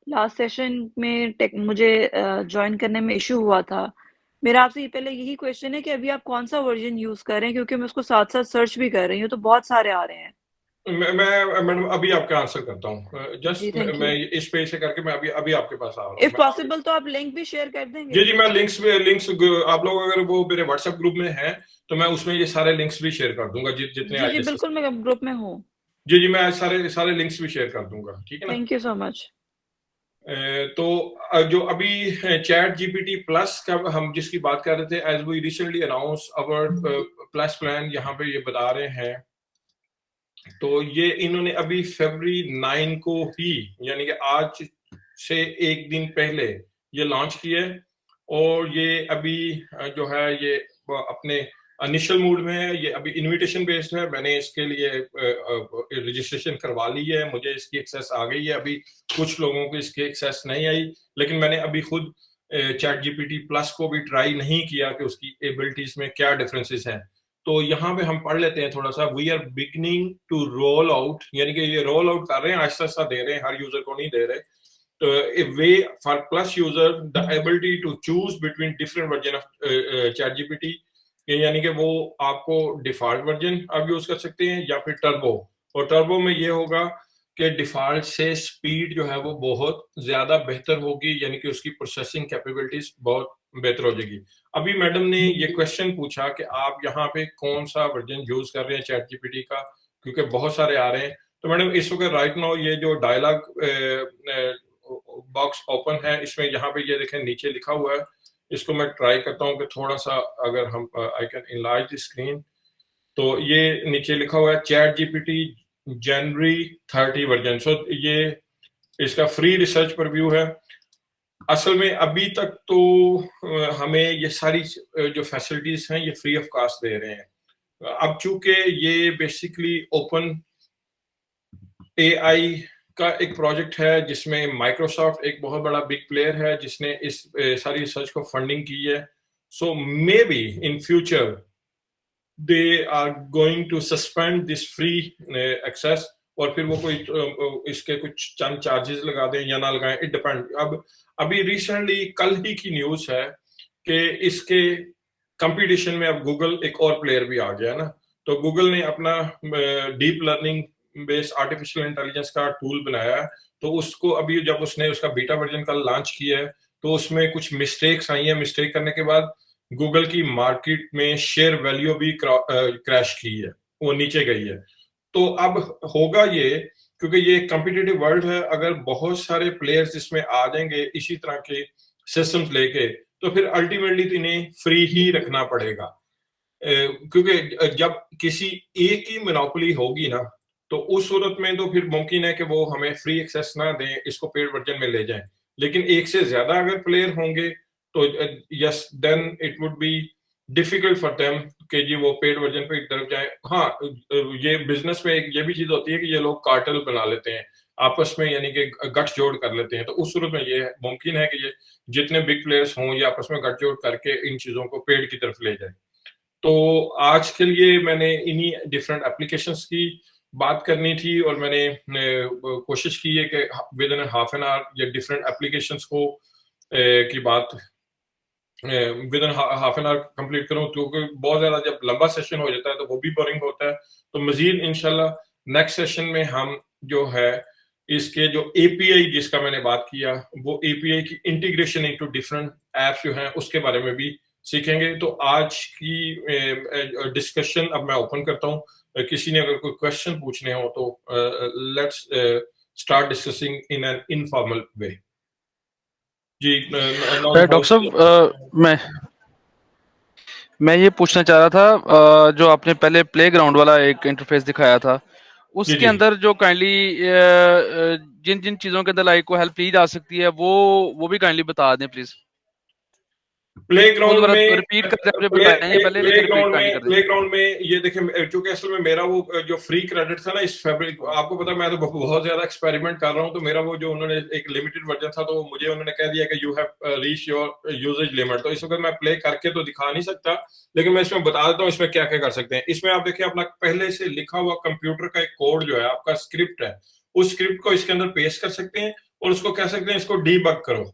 Last session में मुझे ज्वाइन करने में इशू हुआ था। मेरा आपसे पहले यही क्वेश्चन है कि अभी आप कौन सा वर्जन यूज़ कर रहे हैं, क्योंकि मैं उसको साथ साथ सर्च भी कर रही हूँ तो बहुत सारे आ रहे हैं। मैं मैडम अभी आपका आंसर करता हूँ। जी जस्ट थैंक मैं यू। इस पे से करके मैं अभी अभी आपके पास आ रहा हूँ। इफ पॉसिबल तो आप लिंक भी शेयर कर देंगे। जी जी, मैं लिंक्स आप लोग अगर वो मेरे व्हाट्सएप ग्रुप में हैं तो मैं उसमें ये सारे लिंक्स भी शेयर कर दूंगा, जितने जी जी आईएसएस। बिल्कुल, मैं ग्रुप में हूँ। जी जी, मैं आज सारे सारे लिंक्स भी शेयर कर दूंगा, ठीक है ना। Thank you so much. तो जो अभी चैट जीपीटी प्लस का हम जिसकी बात कर रहे थे, as we recently announce our plus plan, यहाँ पे ये बता रहे हैं। तो ये इन्होंने अभी फरवरी 9 को ही, यानी कि आज से एक दिन पहले ये लॉन्च किया है। और ये अभी जो है ये अपने इनिशियल मूड में है। ये अभी इनविटेशन बेस्ड है। मैंने इसके लिए रजिस्ट्रेशन करवा ली है, मुझे इसकी एक्सेस आ गई है। अभी कुछ लोगों को इसकी एक्सेस नहीं आई, लेकिन मैंने अभी खुद चैट जीपीटी प्लस को भी ट्राई नहीं किया कि उसकी एबिलिटीज में क्या डिफरेंसेस हैं। तो यहाँ पे हम पढ़ लेते हैं थोड़ा सा। We are beginning to roll out, यानी कि ये रोल आउट कर रहे हैं, आहिस्ता आहिस्ता दे रहे हैं, हर यूजर को नहीं दे रहे। तो a way for plus user the ability to choose between different version of ChatGPT, यानी कि वो आपको डिफॉल्ट वर्जन आप यूज कर सकते हैं या फिर टर्बो। और टर्बो में ये होगा के डिफ़ॉल्ट से स्पीड जो है वो बहुत ज़्यादा बेहतर होगी, यानी कि उसकी प्रोसेसिंग कैपेबिलिटीज़ बहुत बेहतर हो जाएगी। अभी मैडम ने ये क्वेश्चन पूछा कि आप यहाँ पे कौन-सा वर्ज़न यूज़ कर रहे हैं चैटजीपीटी का, क्योंकि बहुत सारे आ रहे हैं। तो मैडम इस वक़्त राइट नाउ ये जो डायलॉग बॉक्स ओपन है, इसमें यहाँ पे ये देखें नीचे लिखा हुआ है। इसको मैं ट्राई करता हूँ कि थोड़ा-सा अगर हम I can enlarge the screen. तो ये नीचे लिखा हुआ है चैट जीपीटी जनवरी 30 वर्जन। सो ये इसका फ्री रिसर्च प्रीव्यू है। असल में अभी तक तो हमें ये सारी जो फैसिलिटीज हैं ये फ्री ऑफ कॉस्ट दे रहे हैं। अब चूंकि ये बेसिकली ओपन एआई का एक प्रोजेक्ट है जिसमें माइक्रोसॉफ्ट एक बहुत बड़ा बिग प्लेयर है जिसने इस सारी रिसर्च को फंडिंग की है। So maybe in future they are going to suspend this free access, और फिर वो कोई इसके कुछ चंद चार्जेस लगा दें या ना लगाएं, इट डिपेंड। अब अभी रिसेंटली कल ही की न्यूज है कि इसके कंपटीशन में अब गूगल एक और प्लेयर भी आ गया ना। तो गूगल ने अपना deep learning based artificial intelligence का टूल बनाया है। तो उसको अभी जब उसने उसका बीटा वर्जन कल लॉन्च किया है तो उसमें कुछ मिस्टेक्स आई हैं। मिस्टेक करने के बाद गूगल की मार्केट में शेयर वैल्यू भी क्रैश की है, वो नीचे गई है। तो अब होगा ये, क्योंकि ये कॉम्पिटिटिव वर्ल्ड है, अगर बहुत सारे प्लेयर्स इसमें आ जाएंगे इसी तरह के सिस्टम्स लेके, तो फिर अल्टीमेटली तो इन्हें फ्री ही रखना पड़ेगा। क्योंकि जब किसी एक की मोनोपोली होगी ना, तो उस सूरत में तो फिर मुमकिन है कि वो हमें फ्री एक्सेस ना दें, इसको पेड वर्जन में ले जाएं। लेकिन एक से ज्यादा अगर प्लेयर होंगे तो yes then it would be difficult for them कि जी वो पेड वर्जन पे तरफ जाए। हाँ, ये बिजनेस में एक ये भी चीज होती है कि ये लोग कार्टेल बना लेते हैं आपस में, यानी कि गठजोड़ कर लेते हैं। तो उस सूरत में ये मुमकिन है कि ये जितने बिग प्लेयर्स हों ये आपस में गठजोड़ करके इन चीजों को पेड की तरफ ले जाए। तो आज के लिए मैंने इन्हीं डिफरेंट एप्लीकेशंस की बात करनी थी, और मैंने कोशिश की है कि with in half an hour ये डिफरेंट एप्लीकेशंस को की बात with in half an hour complete करूं, क्योंकि बहुत ज्यादा जब लंबा सेशन हो जाता है तो वो भी बोरिंग होता है। तो मजीद इंशाल्लाह नेक्स्ट सेशन में हम जो है इसके जो एपीआई जिसका मैंने बात किया, वो एपीआई की इंटीग्रेशन इनटू डिफरेंट एप्स जो हैं उसके बारे में भी सीखेंगे। तो आज की डिस्कशन अब मैं ओपन करता हूं। किसी ने अगर कोई क्वेश्चन पूछने हो तो let's start discussing in an informal way. जी डॉक्टर साहब, मैं ये पूछना चाह रहा था, जो आपने पहले प्लेग्राउंड वाला एक इंटरफेस दिखाया था उसके अंदर जो काइंडली जिन जिन चीजों के अंदर लाइक को हेल्प की जा सकती है वो भी काइंडली बता दें प्लीज। प्लेग्राउंड में रिपीट करते हैं, बताएंगे पहले लेकिन रिपीट नहीं कर दें। प्लेग्राउंड में ये देखिए, क्योंकि असल में मेरा वो जो फ्री क्रेडिट था ना इस फैब्रिक, आपको पता मैं तो बहुत ज्यादा एक्सपेरिमेंट कर रहा हूँ। तो मेरा वो जो उन्होंने एक लिमिटेड वर्जन था, तो मुझे उन्होंने कह दिया कि you have reach your usages limit. तो इस वक्त मैं प्ले करके तो दिखा नहीं सकता, लेकिन मैं इसमें बता देता हूँ इसमें क्या क्या कर सकते हैं। इसमें आप देखिए अपना पहले से लिखा हुआ कंप्यूटर का एक कोड जो है, आपका स्क्रिप्ट है, उस स्क्रिप्ट को इसके अंदर पेस्ट कर सकते हैं और उसको कह सकते हैं इसको डीबग करो।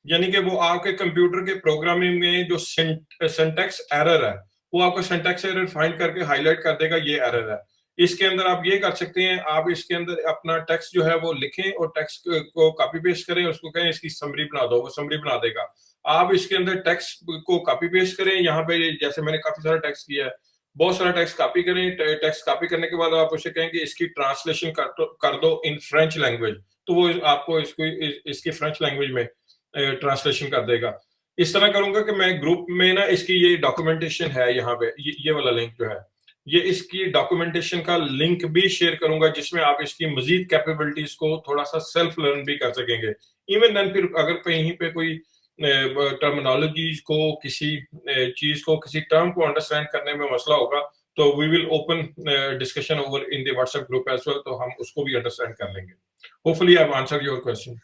यानी कि वो आपके कंप्यूटर के प्रोग्रामिंग में जो सिंटैक्स एरर है, वो आपका सिंटैक्स एरर फाइंड करके हाईलाइट कर देगा ये एरर है। इसके अंदर आप ये कर सकते हैं, आप इसके अंदर अपना टेक्स्ट जो है वो लिखें और टेक्स्ट को कॉपी पेस्ट करें, उसको कहें इसकी समरी बना दो, वो समरी बना देगा। आप इसके अंदर टेक्स्ट को कॉपी पेस्ट करें, यहाँ पे जैसे मैंने काफी सारा टेक्स्ट किया है, बहुत सारा टेक्स्ट कॉपी करें। टेक्स्ट कॉपी करने के बाद आप उसे कहेंगे इसकी ट्रांसलेशन कर दो इन फ्रेंच लैंग्वेज, तो वो आपको इसको इसकी फ्रेंच लैंग्वेज में ट्रांसलेशन कर देगा। इस तरह करूंगा कि मैं ग्रुप में ना इसकी ये डॉक्यूमेंटेशन है यहाँ पे, ये वाला लिंक जो है, ये इसकी डॉक्यूमेंटेशन का लिंक भी शेयर करूंगा, जिसमें आप इसकी मजीद कैपेबिलिटीज को थोड़ा सा सेल्फ लर्न भी कर सकेंगे। इवन देन फिर अगर कहीं पे कोई टर्मिनोलॉजी को, किसी चीज को, किसी टर्म को अंडरस्टैंड करने में मसला होगा, तो we will open discussion over in the WhatsApp group as well, तो हम उसको भी अंडरस्टैंड कर लेंगे। Hopefully I have answered your question.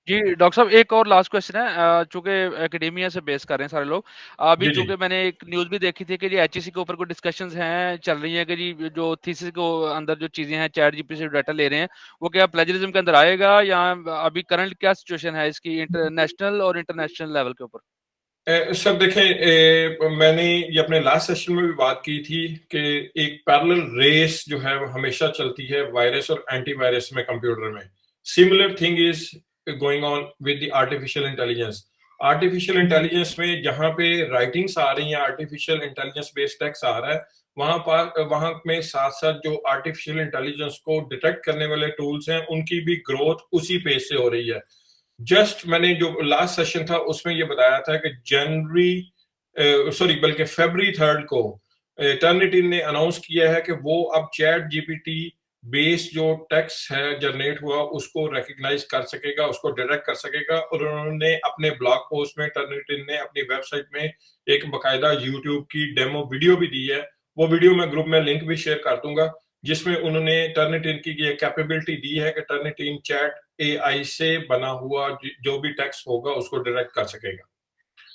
जी डॉक्टर साहब, एक और लास्ट क्वेश्चन है। चूंकि एकेडेमिया से बेस कर रहे हैं सारे लोग, अभी चूंकि मैंने एक न्यूज़ भी देखी थी कि जी एचईसी के ऊपर कोई डिस्कशंस हैं चल रही हैं कि जी जो थीसिस को अंदर जो चीजें हैं चैट जीपीटी से डाटा ले रहे हैं वो क्या प्लेजरिज्म के अंदर आएगा, या अभी करंट क्या सिचुएशन है इसकी इंटरनेशनल और इंटरनेशनल लेवल के ऊपर? सर देखें, मैंने ये अपने लास्ट सेशन में भी बात की थी कि एक पैरेलल रेस जो है वो हमेशा चलती है वायरस और एंटीवायरस में कंप्यूटर में। Similar thing is going on with the artificial intelligence. Artificial intelligence में जहां पे राइटिंग्स आ रही हैं, आर्टिफिशियल इंटेलिजेंस बेस्ड टेक्स्ट आ रहा है, वहां में साथ साथ जो आर्टिफिशियल इंटेलिजेंस को डिटेक्ट करने वाले टूल्स हैं उनकी भी ग्रोथ उसी पेज से हो रही है। जस्ट मैंने जो लास्ट सेशन था उसमें ये बताया था कि बल्कि February 3 को टर्निटी ने अनाउंस किया है कि वो अब चैट जीपीटी बेस्ड जो टेक्स्ट है जनरेट हुआ उसको रिकग्नाइज कर सकेगा, उसको डायरेक्ट कर सकेगा। और उन्होंने अपने ब्लॉग पोस्ट में, टर्निटी ने अपनी वेबसाइट में एक बकायदा यूट्यूब की डेमो वीडियो भी दी है। वो वीडियो मैं ग्रुप में लिंक भी शेयर कर दूंगा, जिसमें उन्होंने टर्निटिन की ये कैपेबिलिटी दी है कि टर्निटिन चैट एआई से बना हुआ जो भी टेक्स्ट होगा उसको डायरेक्ट कर सकेगा।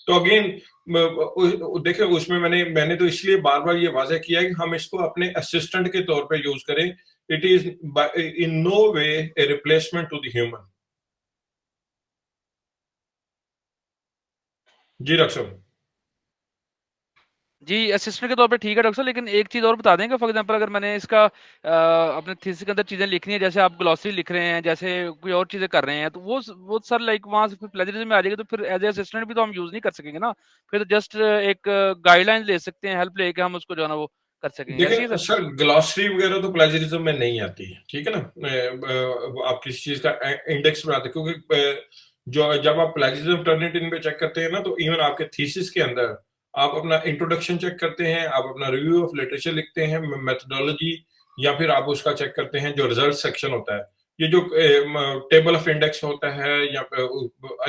तो अगेन देखिए, उसमें मैंने तो इसलिए बार बार ये वाज़ेह किया है कि हम इसको अपने असिस्टेंट के तौर पे यूज करें। It is in no way a replacement to the human. जी डॉक्टर साहब। जी, असिस्टेंट के तौर पे ठीक है डॉक्टर साहब, लेकिन एक चीज़ और बता देंगे। फॉर एग्जांपल अगर मैंने इसका अपने थीसिस के अंदर चीज़ें लिखनी है, जैसे आप ग्लॉसरी लिख रहे हैं, जैसे कोई और चीज़ें कर रहे हैं, तो वो सर लाइक वहाँ से फिर प्लेजरिज्म में आ जाएगी, तो फिर एज़ ए असिस्टेंट भी तो हम यूज़ नहीं कर सकेंगे ना। फिर तो जस्ट एक गाइडलाइन ले सकते हैं, हेल्प लेके हम उसको जो है ना वो कर सकेंगे। ऐसे ही देखिए है सर? सर, ग्लॉसरी वगैरह तो प्लेजरिज्म में नहीं आती है, ठीक है ना। आप किसी चीज का इंडेक्स बनाते हैं, क्योंकि जो जब आप प्लेजरिज्म टर्निटिन पे चेक करते हैं ना, तो इवन आपके थीसिस के अंदर आप अपना इंट्रोडक्शन चेक करते हैं, आप अपना रिव्यू ऑफ लिटरेचर लिखते हैं, मेथोडोलॉजी, या फिर आप उसका चेक करते हैं जो रिजल्ट सेक्शन होता है। ये जो टेबल ऑफ इंडेक्स होता है या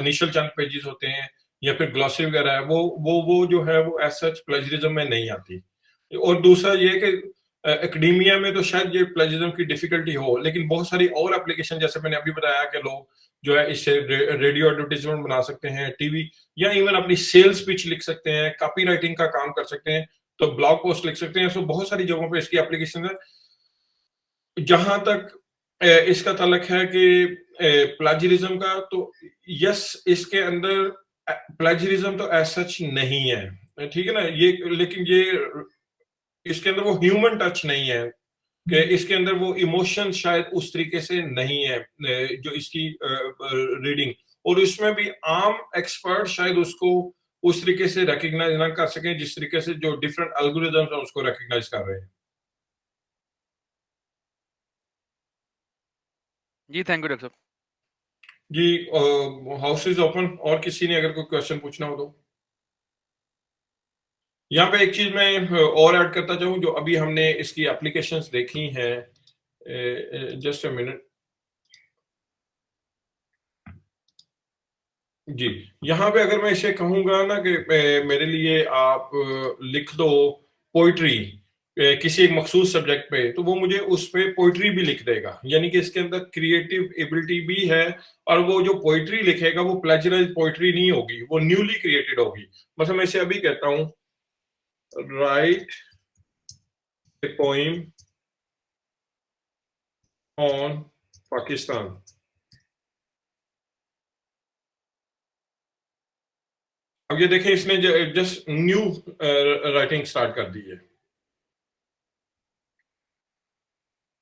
इनिशियल चंद पेजेस होते हैं या फिर ग्लॉसरी वगैरह है, वो जो है वो एज सच प्लेजरिज्म में नहीं आती। और दूसरा ये कि एकेडेमिया में तो शायद ये प्लेजरिज्म की डिफिकल्टी हो, लेकिन बहुत सारी और एप्लीकेशन, जैसे मैंने अभी बताया कि लोग जो है इससे रेडियो एडवर्टीजमेंट बना सकते हैं, टीवी, या इवन अपनी सेल्स पिच लिख सकते हैं, कॉपी राइटिंग का काम कर सकते हैं, तो ब्लॉग पोस्ट लिख सकते हैं। सो बहुत सारी जगहों पे इसकी एप्लीकेशन है। जहां तक इसका ताल्लुक है कि प्लेजरिज्म का, तो यस, इसके अंदर प्लेजरिज्म तो एज सच नहीं है, ठीक है ना ये, लेकिन ये इसके अंदर वो ह्यूमन टच नहीं है, कि इसके अंदर वो इमोशन शायद उस तरीके से नहीं है जो इसकी रीडिंग। और उसमें भी आम एक्सपर्ट शायद उसको उस तरीके से रिकग्नाइज ना कर सकें जिस तरीके से जो डिफरेंट एल्गोरिदम्स हैं उसको रिकग्नाइज कर रहे हैं। जी, थैंक यू डॉक्टर साहब। जी, हाउस इज ओपन, और किसी ने अगर कोई क्वेश्चन पूछना हो तो। यहाँ पे एक चीज मैं और ऐड करता चाहूँ, जो अभी हमने इसकी एप्लीकेशंस देखी हैं, जस्ट अ मिनट। जी, यहाँ पे अगर मैं इसे कहूंगा ना कि मेरे लिए आप लिख दो पोइट्री किसी एक मखसूस सब्जेक्ट पे, तो वो मुझे उस पे पोइट्री भी लिख देगा। यानी कि इसके अंदर क्रिएटिव एबिलिटी भी है, और वो जो पोइट्री लिखेगा वो प्लेजराइज पोइट्री नहीं होगी, वो न्यूली क्रिएटेड होगी। बस मैं इसे अभी कहता हूँ, right A poem on Pakistan. अब ये देखें, इसने जस्ट न्यू राइटिंग स्टार्ट कर दी है।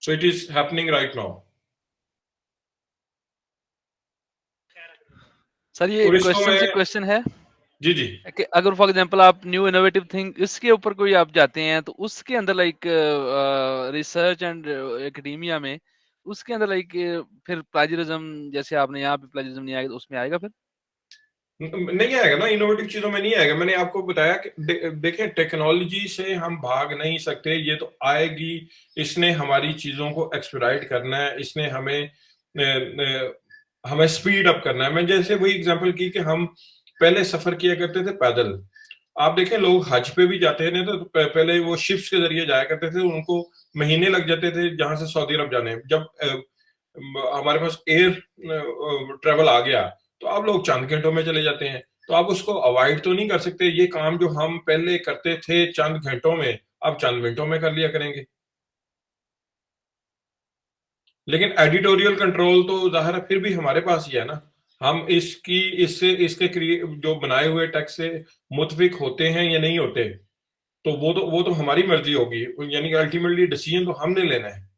So it is happening right now. Sir ये और इसको क्वेश्चन से मैं, क्वेश्चन है जी जी, कि अगर फॉर एग्जांपल आप न्यू इनोवेटिव थिंग इसके ऊपर कोई आप जाते हैं, तो उसके अंदर लाइक रिसर्च एंड एकेडेमिया में उसके अंदर लाइक फिर प्लेजरिज्म, जैसे आपने यहाँ पे प्लेजरिज्म नहीं आएगा, तो उसमें आएगा फिर? नहीं आएगा ना, इनोवेटिव चीजों में नहीं आएगा। मैंने आपको बताया कि देखें, टेक्नोलॉजी से हम भाग नहीं सकते, ये तो आएगी। इसने हमारी चीजों को एक्सपेडाइट करना है, इसने हमें स्पीड अप करना है। मैं जैसे वही एग्जांपल की कि हम पहले सफर किया करते थे पैदल। आप देखें, लोग हज पे भी जाते हैं तो पहले वो शिप्स के जरिए जाया करते थे, उनको महीने लग जाते थे जहां से सऊदी अरब जाने। जब हमारे पास एयर ट्रेवल आ गया, तो आप लोग चंद घंटों में चले जाते हैं। तो आप उसको अवॉइड तो नहीं कर सकते। ये काम जो हम पहले करते थे चंद घंटों में, अब चंद मिनटों में कर लिया करेंगे। लेकिन एडिटोरियल कंट्रोल तो जाहिर है फिर भी हमारे पास ही है ना। हम इसके जो बनाए हुए टेक्स्ट से मुतफिक होते हैं या नहीं होते, तो वो तो हमारी मर्जी होगी, यानी कि अल्टीमेटली डिसीजन तो हमने लेना है।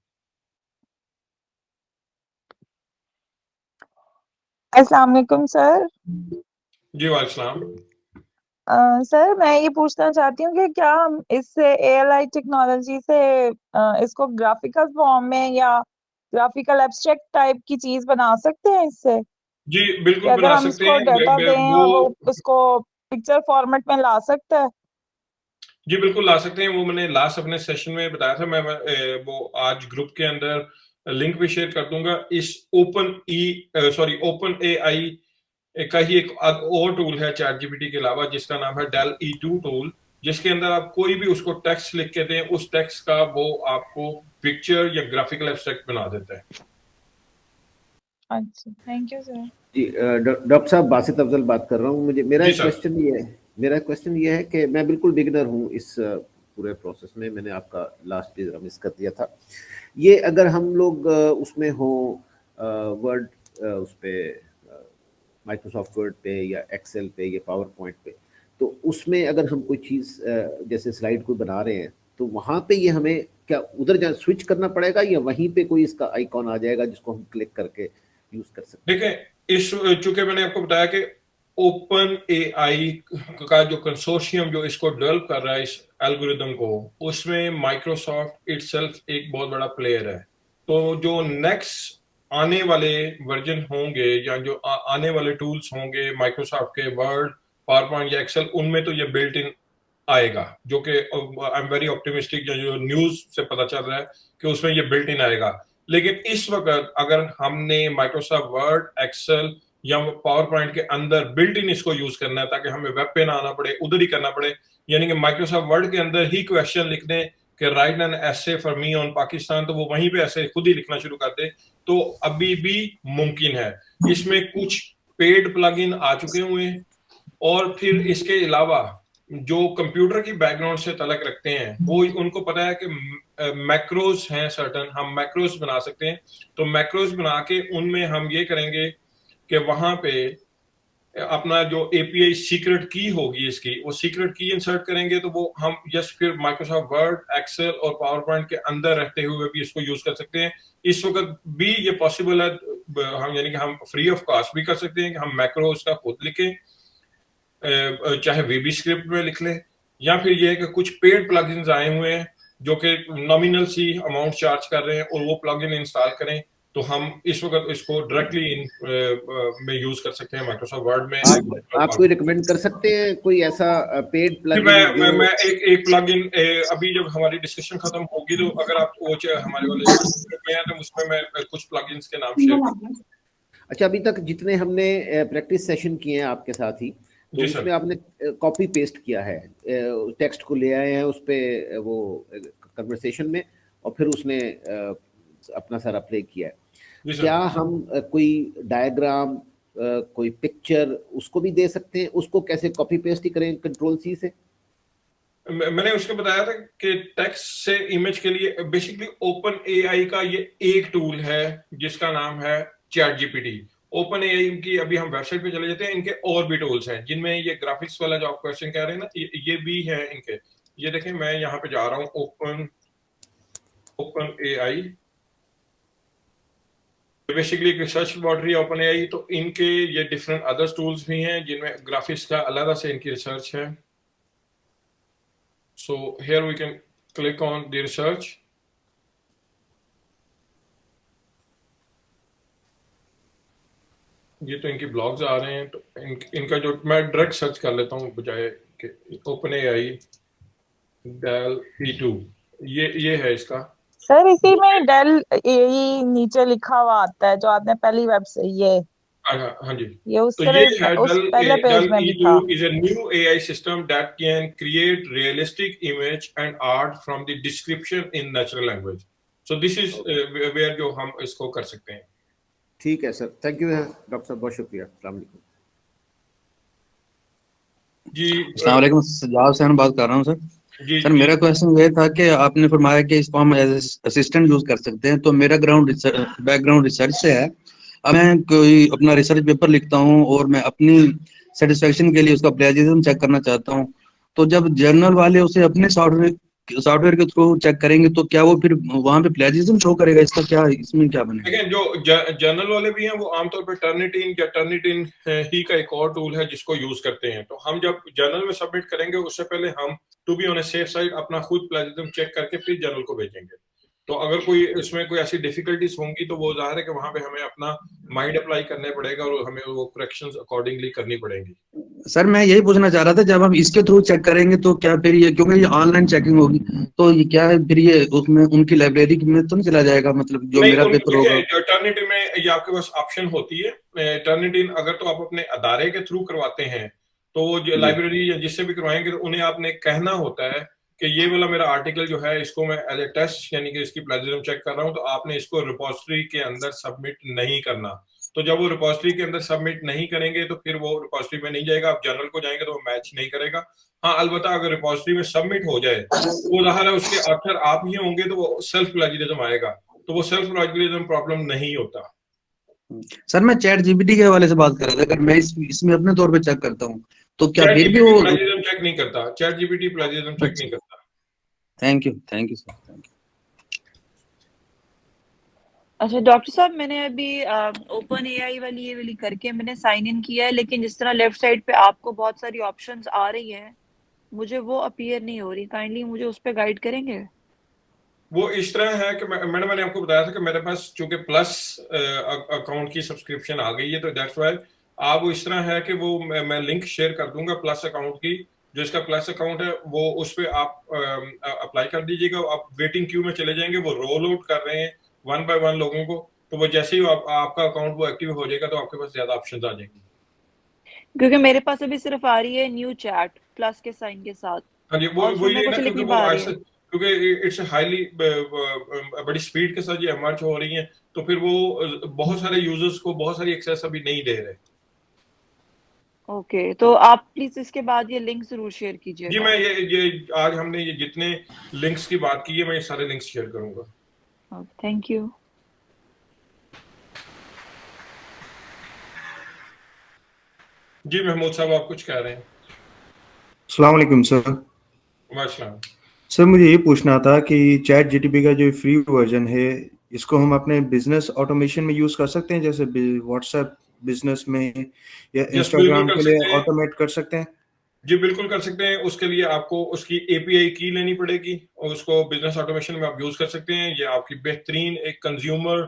अस्सलाम वालेकुम सर। जी वालेकुम। सर मैं ये पूछना चाहती हूँ कि क्या हम इससे एएलआई टेक्नोलॉजी से इसको ग्राफिकल फॉर्म में या ग्राफिकल एब्स्ट्रैक्ट टाइप की चीज बना सकते हैं इससे, जी कि बिल्कुल अगर बना हम सकते इसको हैं। डाटा दें और वो उसको पिक्चर फॉर्मेट में ला सकता है? जी बिल्कुल ला सकते हैं। वो मैंने लास्ट अपने सेशन में बताया था। मैं वो आज ग्रुप के अंदर लिंक भी शेयर कर दूंगा। इस ओपन एआई का ही एक और टूल है चैट जीपीटी के अलावा, जिसका नाम है डेल E2 टूल, जिसके अंदर आप कोई भी उसको टेक्स्ट लिख के दें, उस टेक्स्ट का वो आपको पिक्चर या ग्राफिकल एब्स्ट्रैक्ट बना देता है। अच्छा, थैंक यू सर। जी डॉक्टर साहब, बासित अफजल बात कर रहा हूँ। मेरा क्वेश्चन ये है कि मैं बिल्कुल बिगिनर हूँ इस पूरे प्रोसेस में। मैंने आपका लास्ट ईयर मिस कर दिया था। ये अगर हम लोग उसमें हो वर्ड उस पे माइक्रोसॉफ्ट वर्ड पे या एक्सेल पे या पावर पॉइंट पे, तो उसमें अगर हम कोई चीज़ जैसे स्लाइड को बना रहे हैं, तो वहाँ पे ये हमें क्या उधर जा स्विच करना पड़ेगा या वहीं पे कोई इसका आइकॉन आ जाएगा जिसको हम क्लिक करके यूज कर सकते हैं? देखिए, चूंकि मैंने आपको बताया कि ओपन एआई का जो कंसोर्शियम जो इसको डेवलप कर रहा है इस एल्गोरिदम को, उसमें माइक्रोसॉफ्ट इटसेल्फ एक बहुत बड़ा प्लेयर है। तो जो नेक्स्ट आने वाले वर्जन होंगे या जो आने वाले टूल्स होंगे माइक्रोसॉफ्ट के, वर्ड, पावर पॉइंट या एक्सेल, उनमें तो ये बिल्ट इन आएगा, जो कि आई एम वेरी ऑप्टिमिस्टिक, जो न्यूज से पता चल रहा है कि उसमें ये बिल्ट इन आएगा। लेकिन इस वक्त अगर हमने माइक्रोसॉफ्ट वर्ड, एक्सेल या पावर पॉइंट के अंदर बिल्ट इन इसको यूज करना है, ताकि हमें वेब पे ना आना पड़े, उधर ही करना पड़े, यानी कि माइक्रोसॉफ्ट वर्ड के अंदर ही क्वेश्चन लिख दें कि right an essay for me on Pakistan, तो वो वहीं पे ऐसे खुद ही लिखना शुरू कर दे, तो अभी भी मुमकिन है। इसमें कुछ पेड प्लगइन आ चुके हुए हैं, और फिर इसके अलावा जो कंप्यूटर की बैकग्राउंड से तलक रखते हैं, वो उनको पता है कि मैक्रोज हैं सर्टन, हम मैक्रोज बना सकते हैं। तो मैक्रोज बना के उनमें हम ये करेंगे कि वहां पे अपना जो एपीआई सीक्रेट की होगी इसकी, वो सीक्रेट की इंसर्ट करेंगे, तो वो हम जस्ट फिर माइक्रोसॉफ्ट वर्ड, एक्सेल और पावर पॉइंट के अंदर रहते हुए भी इसको यूज कर सकते हैं। इस वक्त भी ये पॉसिबल है, हम यानी कि हम फ्री ऑफ कॉस्ट भी कर सकते हैं कि हम मैक्रो उसका खुद लिखें, चाहे वीबी स्क्रिप्ट में लिख लें, या फिर ये है कि कुछ पेड प्लगइन्स आए हुए हैं जो कि नॉमिनल सी अमाउंट चार्ज कर रहे हैं, और वो प्लगइन इंस्टॉल करें, तो हम इस वक्त इसको डायरेक्टली में यूज कर सकते हैं माइक्रोसॉफ्ट वर्ड में। आप कोई रिकमेंड कर सकते हैं कोई ऐसा पेड प्लगइन? मैं एक प्लगइन अभी जब हमारी डिस्कशन खत्म होगी, तो अगर आप वो हमारे वाले में है, तो उसमें मैं कुछ प्लगइन्स के नाम शेयर करूंगा। अच्छा, अभी तक जितने हमने प्रैक्टिस सेशन किए हैं आपके साथ ही, तो उसमें आपने कॉपी पेस्ट किया है, टेक्स्ट को ले आए हैं उस पे वो कन्वर्सेशन में, और फिर उसने अपना सारा प्ले किया है। क्या हम कोई डायग्राम, कोई पिक्चर उसको भी दे सकते हैं? उसको कैसे कॉपी पेस्ट ही करें कंट्रोल-C से? मैंने उसको बताया था कि टेक्स्ट से इमेज के लिए बेसिकली ओपन एआई का ये एक टूल है जिसका नाम है चैट जीपीटी। ओपन एआई की अभी हम वेबसाइट पे चले जाते हैं, इनके और भी टूल्स हैं जिनमें ये ग्राफिक्स वाला जो आप क्वेश्चन कह रहे हैं ना, ये भी है इनके। ये देखें, मैं यहाँ पे जा रहा हूँ ओपन एआई, बेसिकली एक रिसर्च लैबोरेटरी ओपन एआई, तो इनके ये डिफरेंट अदर टूल्स भी हैं जिनमें ग्राफिक्स का अलग से इनकी रिसर्च है। So here we can click on the research. ये तो इनकी ब्लॉग्स आ रहे हैं, तो इनका जो मैं डायरेक्ट सर्च कर लेता हूँ बजाय कि ओपन एआई डेल E2, ये है इसका। सर इसी में डेल एआई नीचे लिखा हुआ आता है जो आपने पहली वेब से ये हाँ जी, ये उस तो तरह ये है उस पहले पेज में भी था। is a new AI system that can create realistic image and art from the description in natural language. So this is where जो हम इसको कर सकते हैं। ठीक है सर, थैंक यू डॉक्टर साहब, बहुत शुक्रिया। अस्सलाम वालेकुम जी। अस्सलाम वालेकुम, सजाद हुसैन बात कर रहा हूँ सर। जी, सर मेरा क्वेश्चन ये था कि आपने फरमाया कि इसको हम एज असिस्टेंट यूज कर सकते हैं, तो मेरा बैकग्राउंड रिसर्च से है, अब मैं कोई अपना रिसर्च पेपर लिखता हूँ और मैं अपनी सेटिस्फेक्शन के लिए उसका प्लेजिज्म चेक करना चाहता हूँ, तो जब जर्नल वाले उसे अपने सॉफ्टवेयर के थ्रू चेक करेंगे तो क्या वो फिर वहां पे प्लेजिज्म शो करेगा? इसका क्या, इसमें क्या बनेगा? देखिए, जो जर्नल वाले भी हैं वो आमतौर पर टर्निटिन या टर्निटिन ही का एक और टूल है जिसको यूज करते हैं। तो हम जब जर्नल में सबमिट करेंगे उससे पहले हम to be on a safe side अपना खुद प्लेजिज्म चेक करके फिर जर्नल को भेजेंगे। तो अगर कोई इसमें कोई ऐसी डिफिकल्टीज होंगी तो वो जाहिर है कि वहां पे हमें अपना माइंड अप्लाई करने पड़ेगा और हमें वो करेक्शंस अकॉर्डिंगली करनी पड़ेंगी। सर मैं यही पूछना चाह रहा था, जब हम इसके थ्रू चेक करेंगे तो क्या फिर ये, क्योंकि ये ऑनलाइन चेकिंग होगी, तो ये क्या है फिर ये उसमें उनकी लाइब्रेरी में तो नहीं चला जाएगा, मतलब जो नहीं, मेरा पेपर होगा? देखिए, टर्निटिन में ये आपके पास ऑप्शन होती है। टर्निटिन अगर तो आप अपने अदारे के थ्रू करवाते हैं तो वो जी। लाइब्रेरी या जिससे भी करवाएंगे तो उन्हें आपने कहना होता है कि ये वाला मेरा आर्टिकल जो है इसको मैं एज ए टेस्ट यानी कि इसकी प्लेजरिज्म चेक कर रहा हूं, तो आपने इसको रिपोजिटरी के अंदर सबमिट नहीं करना। तो जब वो रिपोजिटरी के अंदर सबमिट नहीं करेंगे तो फिर वो रिपोजिटरी में नहीं जाएगा। आप जर्नल को जाएंगे तो वो मैच नहीं करेगा। हाँ, अलबत्ता अगर रिपोजिटरी में सबमिट हो जाए तो वो जाहिर है उसके ऑथर आप ही होंगे तो वो सेल्फ प्लेजरिज्म आएगा, तो वो सेल्फ प्लेजरिज्म प्रॉब्लम नहीं होता। सर मैं चैट जीपीटी के हवाले से बात कर रहा था, अगर मैं इसमें अपने तौर पे चेक करता हूँ तो क्या चैट फिर भी जीपीटी वो? प्लेजरिज्म चेक नहीं करता। चैट जीपीटी प्लेजरिज्म चेक नहीं करता। Thank you sir, thank you. अच्छा डॉक्टर साहब, मैंने अभी ओपन एआई वाली ये वाली करके मैंने साइन इन किया है, लेकिन जिस तरह लेफ्ट साइड पे आपको बहुत सारी ऑप्शंस आ रही हैं मुझे वो अपीयर नहीं हो रही। काइंडली मुझे उस पर गाइड करेंगे? वो इस तरह है कि मैंने आपको बताया था कि मेरे पास चूंकि प्लस अकाउंट की सब्सक्रिप्शन आ गई है तो दैट्स व्हाई आप वो इस तरह है कि वो मैं लिंक शेयर कर दूंगा प्लस अकाउंट की। जो इसका प्लस अकाउंट है वो उस पर आप अप्लाई कर दीजिएगा। आप वेटिंग क्यू में चले जाएंगे, वो रोल आउट कर रहे हैं वन बाय वन लोगों को। तो वो जैसे ही आपका अकाउंट वो एक्टिव हो जाएगा तो आपके पास ज्यादा ऑप्शन आ जाएंगे। क्योंकि मेरे पास अभी सिर्फ आ रही है न्यू चैट प्लस के साइन के साथ, हाँ जी, और वो उसमें ये कुछ ना लिख क्योंकि नहीं वो पा आज रही से है। क्योंकि इट्स हाईली बड़ी स्पीड के साथ ये इमर्ज हो रही हैं तो फिर वो बहुत सारे यूजर्स को बहुत सारी एक्सेस अभी नहीं दे रहे। ओके, तो आप प्लीज इसके बाद ये लिंक जरूर शेयर जी, कीजिएगा। मैं ये आज हमने ये जितने लिंक्स की बात की है मैं ये सारे लिंक्स शेयर करूंगा। Thank you. जी महमूद साहब, आप कुछ कह रहे हैं? अस्सलाम वालेकुम सर। वालेकुम। सर मुझे ये पूछना था कि चैट जीटीपी का जो फ्री वर्जन है इसको हम अपने बिजनेस ऑटोमेशन में यूज कर सकते हैं, जैसे व्हाट्सएप बिजनेस में या यस, बिल्कुल इंस्टाग्राम कर के लिए सकते हैं। ऑटोमेट कर सकते हैं? जी बिल्कुल कर सकते हैं। उसके लिए आपको उसकी एपीआई की लेनी पड़ेगी और उसको बिजनेस ऑटोमेशन में आप यूज कर सकते हैं। ये आपकी बेहतरीन एक कंज्यूमर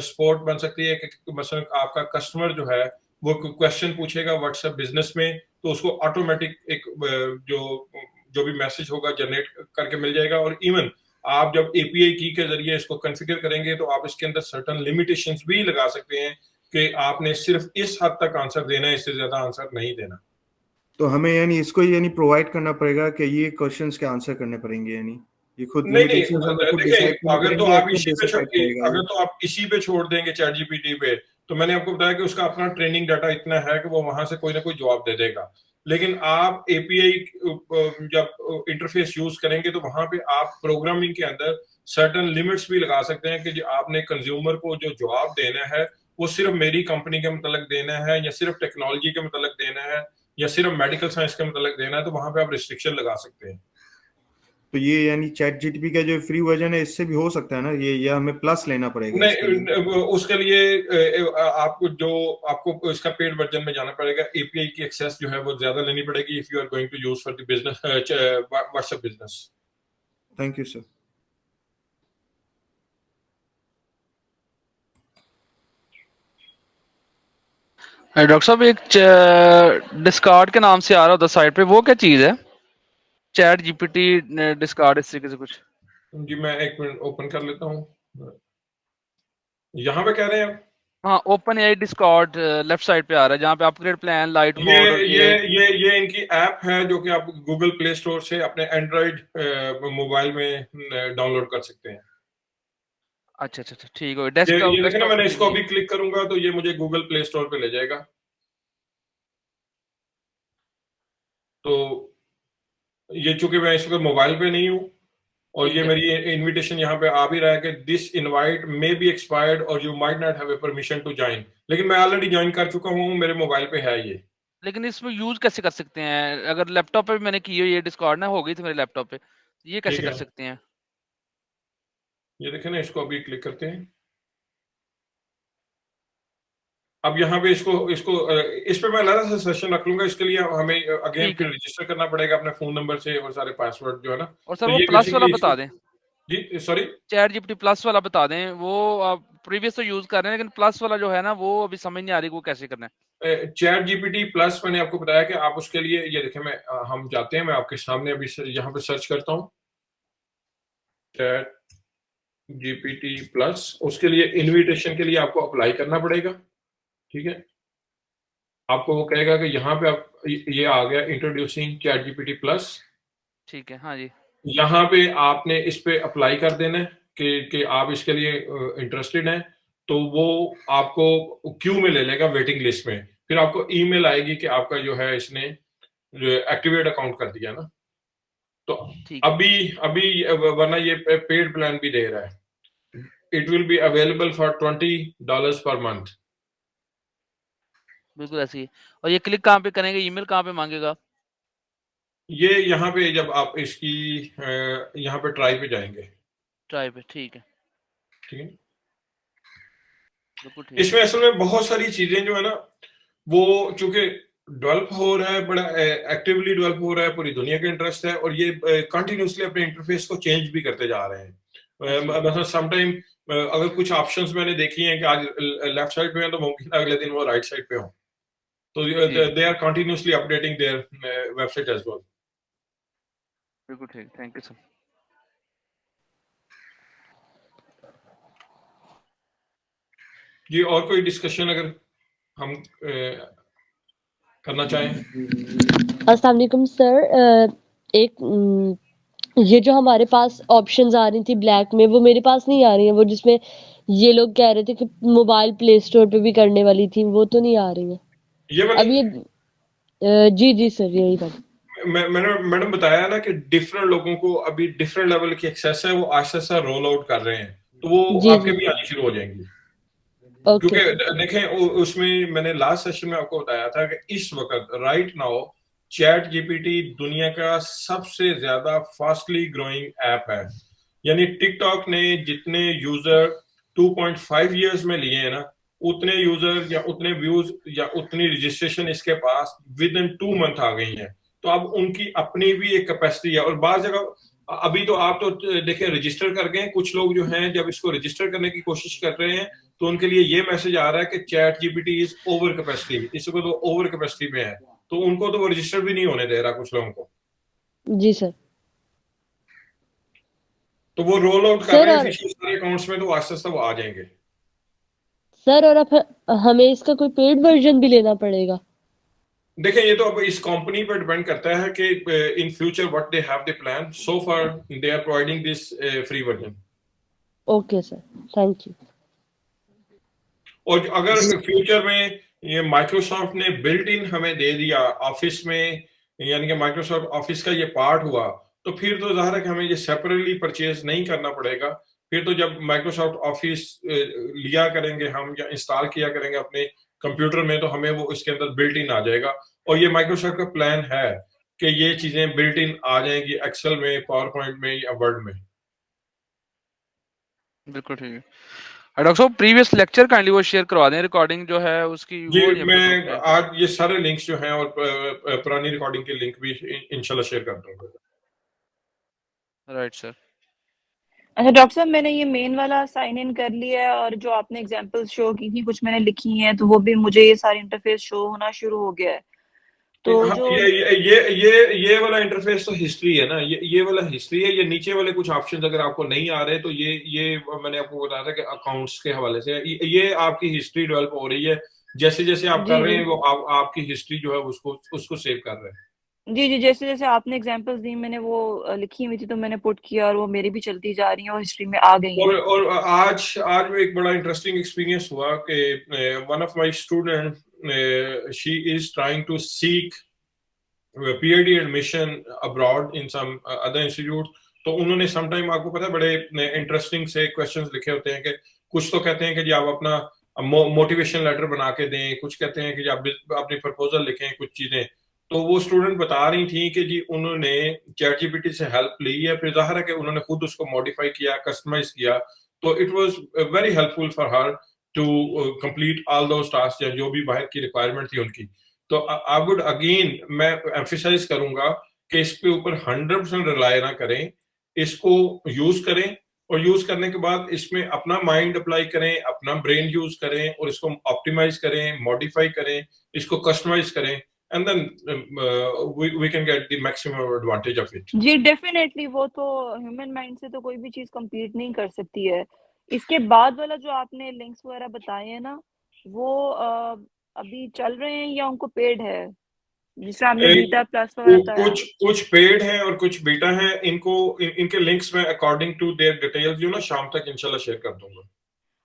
सपोर्ट बन सकती है कि मसलन आपका कस्टमर जो है वो क्वेश्चन पूछेगा व्हाट्सएप बिजनेस में तो उसको ऑटोमेटिक एक जो भी मैसेज होगा जनरेट करके मिल जाएगा। और इवन आप जब एपीआई की के जरिए इसको कॉन्फ़िगर करेंगे तो आप इसके अंदर सर्टन लिमिटेशंस भी लगा सकते हैं कि आपने सिर्फ इस हद तक आंसर देना है, इससे ज्यादा आंसर नहीं देना। तो हमें यानी इसको यानी प्रोवाइड करना पड़ेगा कि ये क्वेश्चंस के आंसर करने पड़ेंगे, यानी ये खुद नहीं लिमिटेशंस हमें खुद देखिए, डिसाइड करनी अगर तो पड़ेंगी या आप खुद डिसाइड करेगा अगर तो आप इसी पे छोड़ देंगे चैट जीपीटी पे, तो मैंने आपको बताया कि उसका अपना ट्रेनिंग डाटा इतना है कि वो वहां से कोई ना कोई जवाब दे देगा। लेकिन आप एपीआई जब इंटरफेस यूज करेंगे तो वहां पे आप प्रोग्रामिंग के अंदर सर्टन लिमिट्स भी लगा सकते हैं कि जो आपने कंज्यूमर को जो जवाब देना है वो सिर्फ मेरी कंपनी के मतलब देना है या सिर्फ टेक्नोलॉजी के मतलब देना है या सिर्फ मेडिकल साइंस के मतलब देना है, तो वहां पे आप रिस्ट्रिक्शन लगा सकते हैं। तो ये यानी चैट जीटीपी का जो फ्री वर्जन है इससे भी हो सकता है ना ये, या हमें प्लस लेना पड़ेगा इसके लिए? नहीं, उसके लिए आपको इसका पेड वर्जन में जाना पड़ेगा। एपीआई की एक्सेस जो है वो ज्यादा लेनी पड़ेगी if you are going to use for the business WhatsApp business. Thank you sir. Doctor साहब एक डिस्कार्ड के नाम से आ रहा होता साइट पे, वो क्या चीज है? चैट जीपीटी डिस्कार्ड इस तरीके से कुछ? जी मैं एक मिनट ओपन कर लेता हूँ। यहाँ पे कह रहे हैं आप? हाँ, open AI Discord left side पे आ रहा है जहाँ पे अपग्रेड प्लान, लाइट ये मोड और ये इनकी ऐप है जो कि आप गूगल प्ले स्टोर से अपने एंड्रॉइड मोबाइल में डाउनलोड कर सकते हैं। अच्छा, ठीक है। ये डेस्कटॉप देखिए ना, मैंने इसको नहीं अभी है। क्लिक करूंगा तो ये मुझे गूगल प्ले स्टोर पे ले जाएगा। तो ये चूंकि मैं इस वक्त मोबाइल पे नहीं हूँ और ठीक ये है। मेरी इनविटेशन यहाँ पे आ भी रहा है कि this invite may be expired और you might not have a permission to join, लेकिन मैं ऑलरेडी ज्वाइन कर चुका हूँ, मेरे मोबाइल पे है ये। लेकिन इसमें यूज कैसे कर सकते हैं? अगर लैपटॉप पे भी मैंने की हुई है डिस्कॉर्ड ना, हो गई थी मेरे लैपटॉप पे, ये कैसे ठीक कर है, सकते हैं? ये देखें ना, इसको अभी क्लिक करते हैं। अब यहाँ पे इसको इसको इस पे मैं अलग से सेशन रख लूंगा, इसके लिए हमें अगेन ठीक फिर है। रजिस्टर करना पड़ेगा अपने फोन नंबर से और सारे पासवर्ड जो है ना। और सर तो वो ये प्लस वाला बेसिकली बता इसको, दें, जी सॉरी, चैट जीपीटी प्लस वाला बता दें। वो आप प्रीवियस तो यूज कर रहे हैं, लेकिन प्लस वाला जो है ना, वो अभी समझ नहीं आ रही वो कैसे करना है। चैट जीपीटी प्लस मैंने आपको बताया कि आप उसके लिए, ये देखें, मैं हम जाते हैं, मैं आपके सामने अभी यहाँ पे सर्च करता हूँ चैट जीपीटी प्लस। उसके लिए इनविटेशन के लिए आपको अप्लाई करना पड़ेगा, ठीक है। आपको वो कहेगा कि यहाँ पे आप, ये आ गया इंट्रोड्यूसिंग चैट जीपीटी प्लस। ठीक है, हाँ जी। यहाँ पे आपने इस पे अप्लाई कर देना है कि आप इसके लिए इंटरेस्टेड हैं, तो वो आपको क्यू में ले लेगा, वेटिंग लिस्ट में। फिर आपको ईमेल आएगी कि आपका जो है इसने एक्टिवेट अकाउंट कर दिया ना। तो ठीक है। अभी अभी वरना ये पेड प्लान भी दे रहा है, it will be available for $20 per month. बिल्कुल ऐसे ही। और ये क्लिक कहाँ पे करेंगे? ईमेल कहाँ पे मांगेगा? ये यहाँ पे जब आप इसकी यहाँ पे ट्राई पे जाएंगे, ट्राई पे, ठीक है। ठीक है। बिल्कुल ठीक है। इसमें असल में बहुत सारी चीजें जो है ना, वो चूंकि डेवलप हो रहा है, बड़ा एक्टिवली डेवलप हो रहा है, पूरी दुनिया का इंटरेस्ट है, और ये कंटिन्यूसली अपने इंटरफेस को चेंज भी करते जा रहे हैं। मतलब समटाइम अगर कुछ ऑप्शंस मैंने देखी हैं कि आज लेफ्ट साइड पे हैं, तो मुमकिन अगले दिन वो राइट साइड पे हो। तो they are continuously updating their website as well. बिल्कुल ठीक, थैंक यू सर। जी, और कोई डिस्कशन अगर हम करना चाहें? अस्सलाम वालेकुम सर। ये जो हमारे पास ऑप्शंस आ रही थी ब्लैक में, वो मेरे पास नहीं आ रही हैं। वो जिसमें ये लोग कह रहे थे कि मोबाइल प्ले स्टोर पे भी करने वाली थी, वो तो नहीं आ रही हैं ये वाली, अब ये। जी जी सर, यही बात। मैंने मैडम बताया ना कि डिफरेंट लोगों को अभी डिफरेंट लेवल की एक्सेस है, वो आहिस्ता आहिस्ता रोल आउट कर रहे हैं, तो वो जी आपके जी भी आनी शुरू हो जाएंगी। ओके क्योंकि सर। देखें, उसमें मैंने लास्ट सेशन में आपको बताया था कि इस वक्त राइट नाउ चैट जीपीटी दुनिया का सबसे ज्यादा फास्टली ग्रोइंग ऐप है। यानी टिकटॉक ने जितने यूजर 2.5 इयर्स में लिए हैं ना, उतने यूजर या उतने व्यूज या उतनी रजिस्ट्रेशन इसके पास विद इन 2 मंथ आ गई हैं। तो अब उनकी अपनी भी एक कैपेसिटी है, और बात जगह अभी तो आप तो देखें रजिस्टर कर गए, कुछ लोग जो हैं जब इसको रजिस्टर करने की कोशिश कर रहे हैं, तो उनके लिए ये मैसेज आ रहा है कि chat GPT is over capacity, इसको तो ओवर कैपेसिटी में है, तो उनको तो वो रजिस्टर भी नहीं होने दे रहा कुछ लोगों को। जी सर। तो वो रोल आउट कर सर रहे हैं और ऑफिशियल सारे अकाउंट्स में, तो आस्ते आस्ते वो आ जाएंगे। सर और अब हमें इसका कोई पेड वर्जन भी लेना पड़ेगा? देखें, ये तो अब इस कंपनी पर डिपेंड करता है कि in future what they have the plan. So far they are providing this free version. Okay sir, thank you. और अगर फ्यूचर में ये माइक्रोसॉफ्ट ने बिल्ट इन हमें दे दिया ऑफिस में, यानी कि माइक्रोसॉफ्ट ऑफिस का ये पार्ट हुआ, तो फिर तो जाहिर है कि हमें ये सेपरेटली परचेज नहीं करना पड़ेगा। फिर तो जब माइक्रोसॉफ्ट ऑफिस लिया करेंगे हम या इंस्टॉल किया करेंगे अपने कंप्यूटर में, तो हमें वो इसके अंदर बिल्ट इन आ जाएगा। और ये माइक्रोसॉफ्ट का प्लान है कि ये चीजें बिल्ट इन आ जाएंगी एक्सेल में, पावर पॉइंट में या वर्ड में। बिल्कुल ठीक है। डॉक्टर साहब प्रीवियस लेक्चर काइंडली वो शेयर करवा दें, रिकॉर्डिंग जो है उसकी, जी, वो नहीं हमको मैं मिलते हैं। आज ये सारे लिंक्स जो हैं और पुरानी रिकॉर्डिंग के लिंक भी इंशाल्लाह शेयर कर दूंगा। Right sir. अच्छा डॉक्टर साहब, मैंने ये मेन वाला साइन इन कर लिया है, और जो आपने एग्जांपल्स शो की थी कुछ मैंने लिखी हैं, तो वो भी मुझे ये सारे इंटरफेस शो होना शुरू हो गया है। तो हाँ, जो ये वाला इंटरफेस तो हिस्ट्री है ना, ये वाला हिस्ट्री है। ये नीचे वाले कुछ ऑप्शंस अगर आपको नहीं आ रहे, तो ये मैंने आपको बताया था कि अकाउंट्स के हवाले से ये आपकी हिस्ट्री डेवलप हो रही है। जैसे जैसे आप कर जी रहे जी हैं, वो आपकी हिस्ट्री जो है उसको सेव कर रहे हैं। जी जी, जैसे जैसे आपने एग्जांपल्स दी, मैंने वो लिखी हुई थी, तो मैंने पुट किया, और वो मेरी भी चलती जा रही हैं और हिस्ट्री में आ गई हैं। और आज में एक बड़ा इंटरेस्टिंग एक्सपीरियंस हुआ कि one of my student, she is trying to seek PhD admission abroad in some other institute. तो उन्होंने समटाइम आपको पता है बड़े इंटरेस्टिंग से क्वेश्चंस लिखे होते हैं कि कुछ तो कहते हैं कि जी आप अपना मोटिवेशन लेटर बना के दें, कुछ कहते हैं कि जी आप अपनी प्रपोजल लिखें, कुछ चीजें। तो वो स्टूडेंट बता रही थी कि जी उन्होंने चैट जीपीटी से हेल्प ली है, फिर जाहिर है कि उन्होंने खुद उसको मॉडिफाई किया, कस्टमाइज किया, तो it was very helpful for her to complete all those task, या जो भी बाहर की रिक्वायरमेंट थी उनकी। तो आई वुड अगेन मैं एम्फिसाइज करूंगा कि इस पे ऊपर 100% रिलाय ना करें, इसको यूज करें, और यूज करने के बाद इसमें अपना माइंड अप्लाई करें, अपना ब्रेन यूज करें, और इसको ऑप्टिमाइज करें, मॉडिफाई करें, इसको कस्टमाइज करें, and then we can get the maximum advantage of it. जी डेफिनेटली, वो तो ह्यूमन माइंड से तो कोई भी चीज कंप्लीट नहीं कर सकती है। इसके बाद वाला जो आपने लिंक्स वगैरह बताए हैं ना, वो अभी चल रहे हैं या उनको पेड है, जिसमें आपने बीटा प्लस वगैरह बताया? कुछ पेड हैं और कुछ बीटा हैं। इनके लिंक्स में अकॉर्डिंग टू देयर डिटेल्स जो ना शाम तक इंशाल्लाह शेयर कर दूंगा।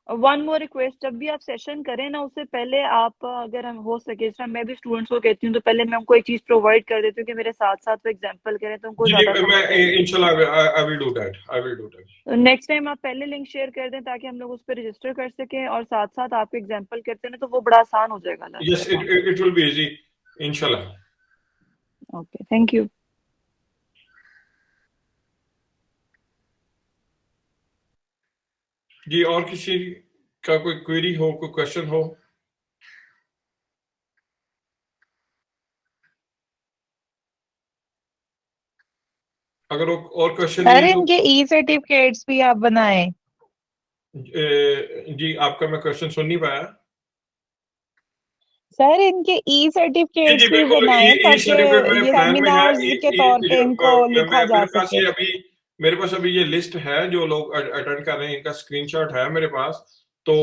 वन मोर रिक्वेस्ट, जब भी आप सेशन करें ना, उससे पहले आप अगर हम हो सके, इस मैं भी स्टूडेंट्स को कहती हूँ, तो पहले मैं उनको एक चीज प्रोवाइड कर देती हूँ कि मेरे साथ साथ वो एग्जांपल करें, तो उनको ज्यादा समझ मैं आएगी। इंशाल्लाह I will do that. Next time आप पहले लिंक शेयर कर दें ताकि हम लोग उस पर रजिस्टर कर सकें, और साथ साथ आप एग्जांपल करते हैं तो वो बड़ा आसान हो जाएगा। Yes, it will be easy इंशाल्लाह। Okay, thank you. जी, और किसी का कोई क्वेरी हो, कोई क्वेश्चन हो? अगर और क्वेश्चन सर नहीं तो इनके ई सर्टिफिकेट्स भी आप बनाए? जी, आपका मैं क्वेश्चन सुन नहीं पाया। सर इनके ई सर्टिफिकेट्स जी भी बिल्कुल, बनाए ताकि सर्टिफिकेट में ये प्लान में है। सेमिनार्स के तौर पे इनको लिखा जा सके। मेरे पास अभी ये लिस्ट है जो लोग अटेंड कर रहे हैं, इनका स्क्रीनशॉट है मेरे पास। तो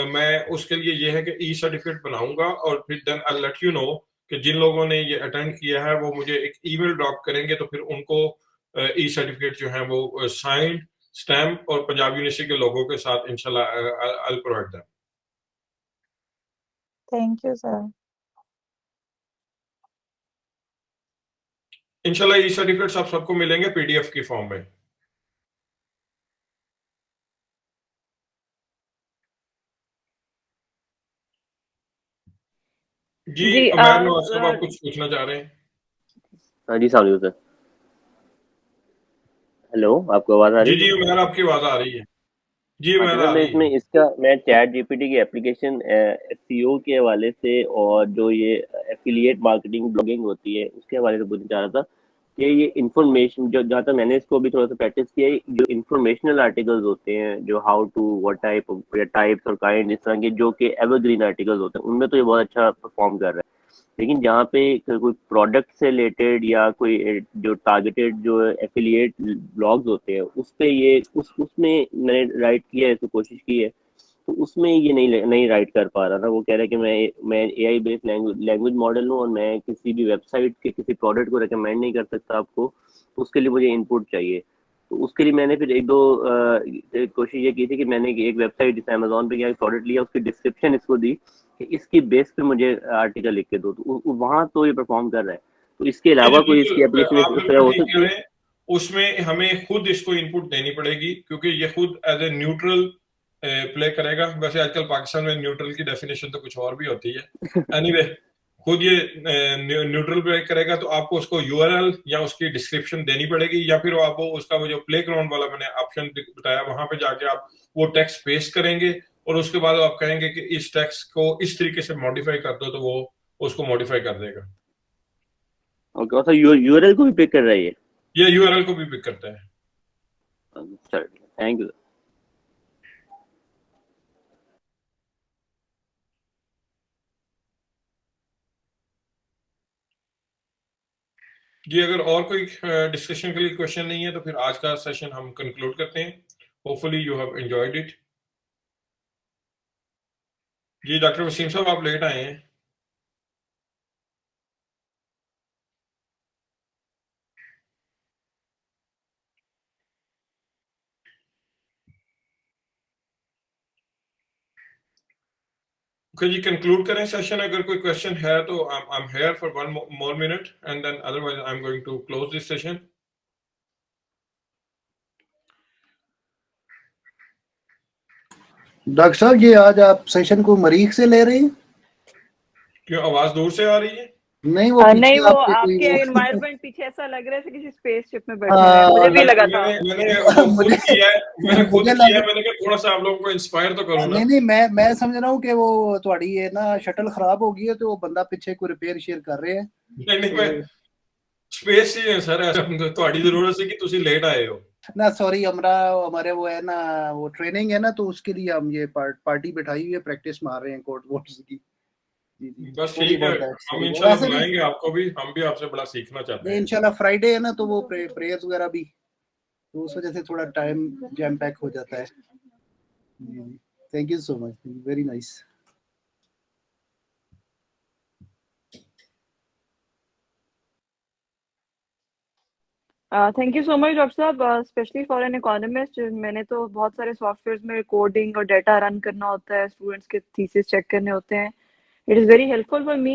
मैं उसके लिए ये है कि ई सर्टिफिकेट बनाऊंगा, और फिर then I let you know कि जिन लोगों ने ये अटेंड किया है वो मुझे एक ईमेल ड्रॉप करेंगे, तो फिर उनको ई सर्टिफिकेट जो है वो साइंड, स्टैम्प और पंजाब यूनिवर्सिटी के लोगों के साथ इंशाल्लाह I will provide them. Thank you sir. इंशाल्लाह ई सर्टिफिकेट्स आप सबको मिलेंगे पीडीएफ की फॉर्म में। जी उमैर नवाज साहब, आप कुछ पूछना चाह रहे हैं? हाँ जी, सलाम सर। हेलो, आपको आवाज आ रही है? जी उमैर, आपकी आवाज आ रही है। जी हाँ, उमैर सर आ मैं रही है। मैं चैट जीपीटी की एप्लीकेशन एसईओ के हवाले से, और जो ये एफिलिएट मार्केटिंग ब्लॉगिंग होती है उसके हवाले से पूछना चाह रहा था कि ये इन्फॉर्मेशन, जो जहाँ तक मैंने इसको भी थोड़ा सा प्रैक्टिस किया है, जो इन्फॉर्मेशनल आर्टिकल्स होते हैं, जो हाउ टू व्हाट टाइप या टाइप्स और काइंड, इस तरह के जो कि एवरग्रीन आर्टिकल्स होते हैं, उनमें तो ये बहुत अच्छा परफॉर्म कर रहा है। लेकिन जहाँ पे कोई प्रोडक्ट से रिलेटेड या कोई जो टारगेटेड जो एफिलिएट ब्लॉग्स होते हैं, उस पे ये उसमें मैंने राइट किया है, तो कोशिश की है, तो उसमें ये नहीं राइट कर पा रहा था। वो कह रहा है कि मैं एआई बेस्ड लैंग्वेज मॉडल हूँ, और मैं किसी भी वेबसाइट के किसी प्रोडक्ट को रिकमेंड नहीं कर सकता आपको, तो उसके लिए मुझे इनपुट चाहिए। तो उसके लिए मैंने फिर एक दो कोशिश ये की थी कि मैंने एक वेबसाइट जैसे अमेजोन पे क्या प्रोडक्ट लिया, उसकी डिस्क्रिप्शन इसको दी कि इसकी बेस पे मुझे आर्टिकल लिख के दो, तो वहां तो ये परफॉर्म कर रहा है। तो इसके अलावा कोई इसकी एप्लीकेशन आप इस तरह हो ठीक सकती कह है? रहे हैं। उसमें हमें खुद इसको इनपुट देनी पड़ेगी, क्योंकि ये खुद एज ए न्यूट्रल प्ले करेगा। वैसे आजकल पाकिस्तान में न्यूट्रल की डेफिनेशन तो कुछ और भी होती है। एनीवे, खुद ये न्यूट्रल प्ले करेगा, तो आपको उसको यूआरएल या उसकी डिस्क्रिप्शन देनी पड़ेगी, या फिर आपको उसका वो जो प्ले ग्राउंड वाला मैंने ऑप्शन बताया, वहां पे जाके आप वो टेक्स्ट पेस्ट करेंगे, और उसके बाद आप कहेंगे कि इस टेक्स्ट को इस तरीके से मॉडिफाई कर दो, तो वो उसको मॉडिफाई कर देगा। ओके, और सर यूआरएल को भी पिक कर रहा है ये? यूआरएल को भी पिक करता है। Sir thank you. जी, अगर और कोई डिस्कशन के लिए क्वेश्चन नहीं है, तो फिर आज का सेशन हम कंक्लूड करते हैं। Hopefully you have enjoyed it. जी डॉक्टर वसीम साहब, आप लेट आए हैं। ओके जी, कंक्लूड करें सेशन। अगर कोई क्वेश्चन है तो I am here for one more minute, and then otherwise I am going to close this session. Doctor साहब ये आज आप सेशन को मरीख से ले रहे हैं? क्यों आवाज दूर से आ रही है? नहीं वो नहीं पीछे वो आपके कोई आपके वो एनवायरनमेंट पीछे ऐसा लग रहा है जैसे किसी स्पेसशिप में बैठे हुए हैं, मुझे भी लगा था। मैंने वो खुद मुझे किया है, मैंने खुद मुझे किया है, लग मैंने कहा थोड़ा सा आप लोगों को इंस्पायर तो करूँ ना। नहीं मैं समझ रहा हूँ कि वो थोड़ी ये ना शटल खराब हो गई है तो वो बंदा पीछे कोई रिपेयर शेयर कर रहे हैं नहीं मैं स्पेस ही है सर, ਤੁਹਾਡੀ ਜ਼ਰੂਰਤ ਸੀ कि ਤੁਸੀਂ लेट आए हो। ना सॉरी हमारे वो है ना वो ट्रेनिंग है ना तो उसके लिए हम ये पार्टी बैठाई हुई है, प्रैक्टिस मार रहे हैं कोर्ट वोट्स की। जी जी बस sorry ठीक है, about that, हम sorry। इंशाल्लाह वैसे भी बुलाएंगे आपको भी, हम भी आपसे बड़ा सीखना चाहते नहीं हैं। इंशाल्लाह फ्राइडे है ना तो वो प्रेयर्स वगैरह भी, तो उस वजह से थोड़ा टाइम जैम पैक हो जाता है। Thank you so much, very nice. Thank you so much doctor साहब, स्पेशली फॉर एन इकोनॉमिस्ट। मैंने तो बहुत सारे सॉफ्टवेयर में कोडिंग और डेटा रन करना होता है, स्टूडेंट्स के थीसिस चेक करने होते हैं। It is very helpful for me.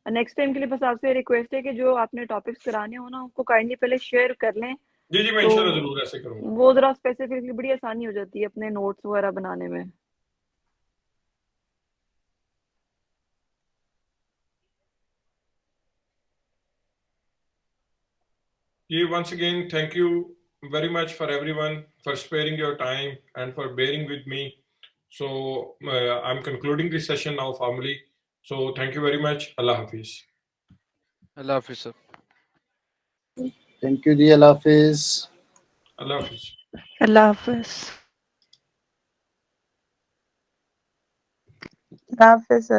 Next time के लिए बस आपसे रिक्वेस्ट है कि जो आपने टॉपिक्स कराने हो ना उनको काइंडली पहले शेयर कर लें, जी जी मैं तो इंशाल्लाह जरूर ऐसे करूंगा। वो ज़रा स्पेसिफिकली बड़ी आसानी हो जाती है अपने नोट्स वगैरह बनाने में। Once again, thank you very much for everyone for sparing your time and for bearing with me. So I'm concluding this session now formally. So thank you very much. Allah Hafiz. अल्लाह हाफिज सर। Thank you जी, अल्लाह हाफिज। Allah Hafiz. अल्लाह हाफिज। हाफिज।